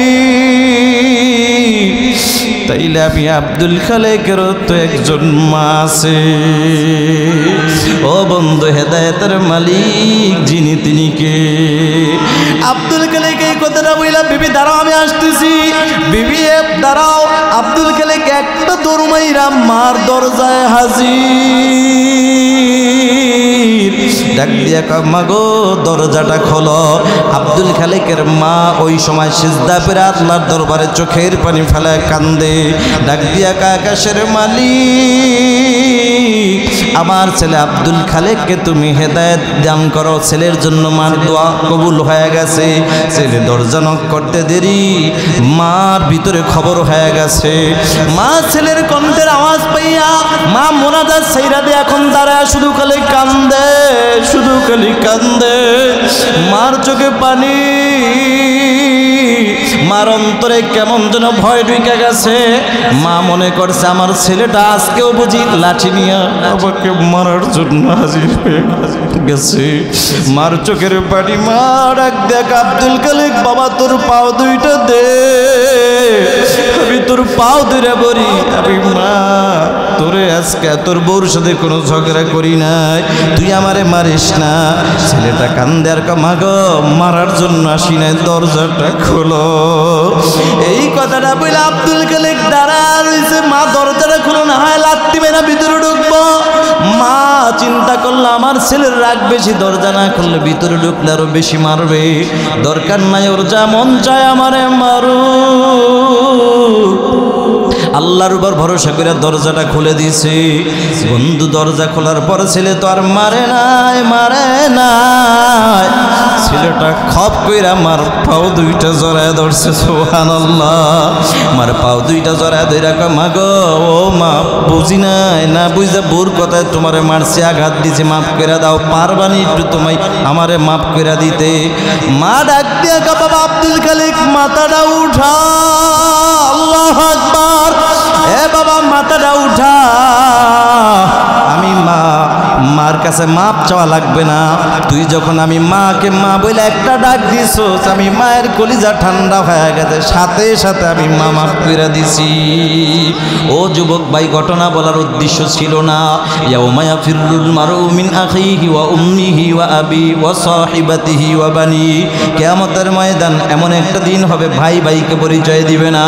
তাইলে আমি আব্দুল খালেকেরও তো একজন মা আছে। ও বন্ধু, হেদায়েতের মালিক যিনি তিনি কে? আব্দুল খালেক এই কথাটা বললাম, বিবি দাঁড়াও আমি আসতেছি। বিবি দাঁড়াও, আব্দুল খালেক একটা দরমাইরা মার দরজায় হাজির। ডাক দিয়া কয় মা গো দরজাটা খোলো। আব্দুল খালেকের মা ওই সময় সিজদা পেরে আল্লাহর দরবারে চোখের পানি ফেলায় কান্দে। ডাক দিয়া কয় আকাশের মালিক, আমার ছেলে আব্দুল খালেককে তুমি হেদায়েত দান করো। ছেলের জন্য মার দোয়া কবুল হয়ে গেছে। ছেলে দরজা নক করতে দেরি, মার ভিতরে খবর হয়ে গেছে। মা ছেলের কণ্ঠের আওয়াজ পাইয়া মা মোনাজাত ছাইরা দিয়ে এখন দাঁড়ায় শুধু খালি কান্দে, শুধু খালি কান্দে। মার চোখে পানি, মার অন্তরে কেমন যেন ভয় ঢুকে গেছে। মা মনে করছে আমার ছেলেটা আজকেও বুঝি লাঠি নিয়ে আমাকে মারার জন্য হাজির হয়ে গেছে। মার চোখের পানি, মা ডাক দেখ আব্দুল খালেক বাবা তোর পাও দুইটা দে, আমি তোর পাও ধরে বলি আমি মা তোরে আজকে তোর বউর সাথে কোনো ঝগড়া করি নাই, তুই আমারে মারিস না। ছেলেটা কান্দে আর মা গো মারার জন্য আসি নাই, দরজাটা খোলো। এই কথাটা বলে আব্দুল খালেক দাঁড়া রয়েছে। মা দরজাটা খুলো না হয় লাত্তি মেরা ভিতরে ঢুকবো। মা চিন্তা করলো আমার ছেলের রাগ বেশি, দরজা না খুললে ভিতরে ঢুকলে আরো বেশি মারবে। দরকার নাই, ওর যা মন চায় আমারে মারু। আল্লাহর উপর ভরসা করে দরজাটা খুলে দিয়েছে। বন্ধু দরজা খোলার পর ছেলে তো আর মারে নাই, মারে নাই। ছেলেটা খপ কইরা মার পাও দুইটা জড়ায় ধরছে। সুবহানাল্লাহ। মার পাও দুইটা জড়ায় ধরে কয় মা গো ও মা বুঝি নাই, না বুঝা বোর কথায় তোমারে মারছি, আঘাত দিছে, মাফ করে দাও। পারবানি একটু তোমায় আমারে মাফ করে দিতে? মা ডাক দিয়া কয় বাবা আব্দুল খালেক মাথাটা উঠা। আল্লাহু আকবার। এ বাবা মাথাটা উঠা, আমি মার কাছে মাপ চাওয়া লাগবে না। তুই যখন আমি মাকে মা বলে একটা ডাক দিছস, আমি মায়ের কলিজা ঠান্ডা হয়ে গেছে, সাথে সাথে আমি মা মাফ করে দিছি। ও যুবক ভাই, ঘটনা বলার উদ্দেশ্য ছিল না। ইয়াউমা ইয়াফিরুল মারউ মিন আখিহি ওয়া উম্মিহি ওয়া আবি ওয়া সাহিবাতিহি ওয়া বানি। কিয়ামতের ময়দান এমন একটা দিন হবে, ভাই ভাইকে পরিচয় দিবে না,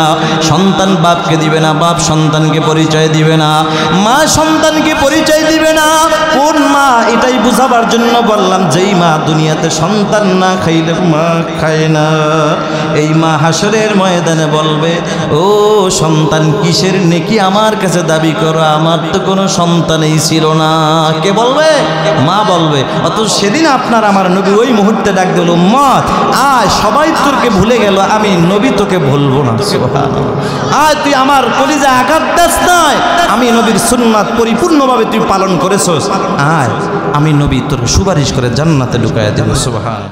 সন্তান বাপকে দিবে না, বাপ সন্তানকে পরিচয় দিবে না, মা সন্তানকে পরিচয় দিবে না। কোন মা? এটাই বুঝাবার জন্য বললাম, যেই মা দুনিয়াতে সন্তান না খাইলে মা খায় না, এই মা হাসরের ময়দানে বলবে ও সন্তান কিসের নেকি আমার কাছে দাবি করো, আমার তো কোনো সন্তানই ছিল না। কে বলবে? মা বলবে। অথচ সেদিন আপনার আমার নবী ওই মুহূর্তে ডাক দিল, উম্মত আয়, সবাই তোকে ভুলে গেল, আমি নবী তোকে ভুলবো না। আয় তুই আমার কলিজা আঘাত দাস নাই, আমি নবীর সুন্নাত পরিপূর্ণভাবে তুই পালন করেছস, আয় আমি নবী তোর সুপারিশ করে জান্নাতে ঢুকাইয়া দেব। সুবহান।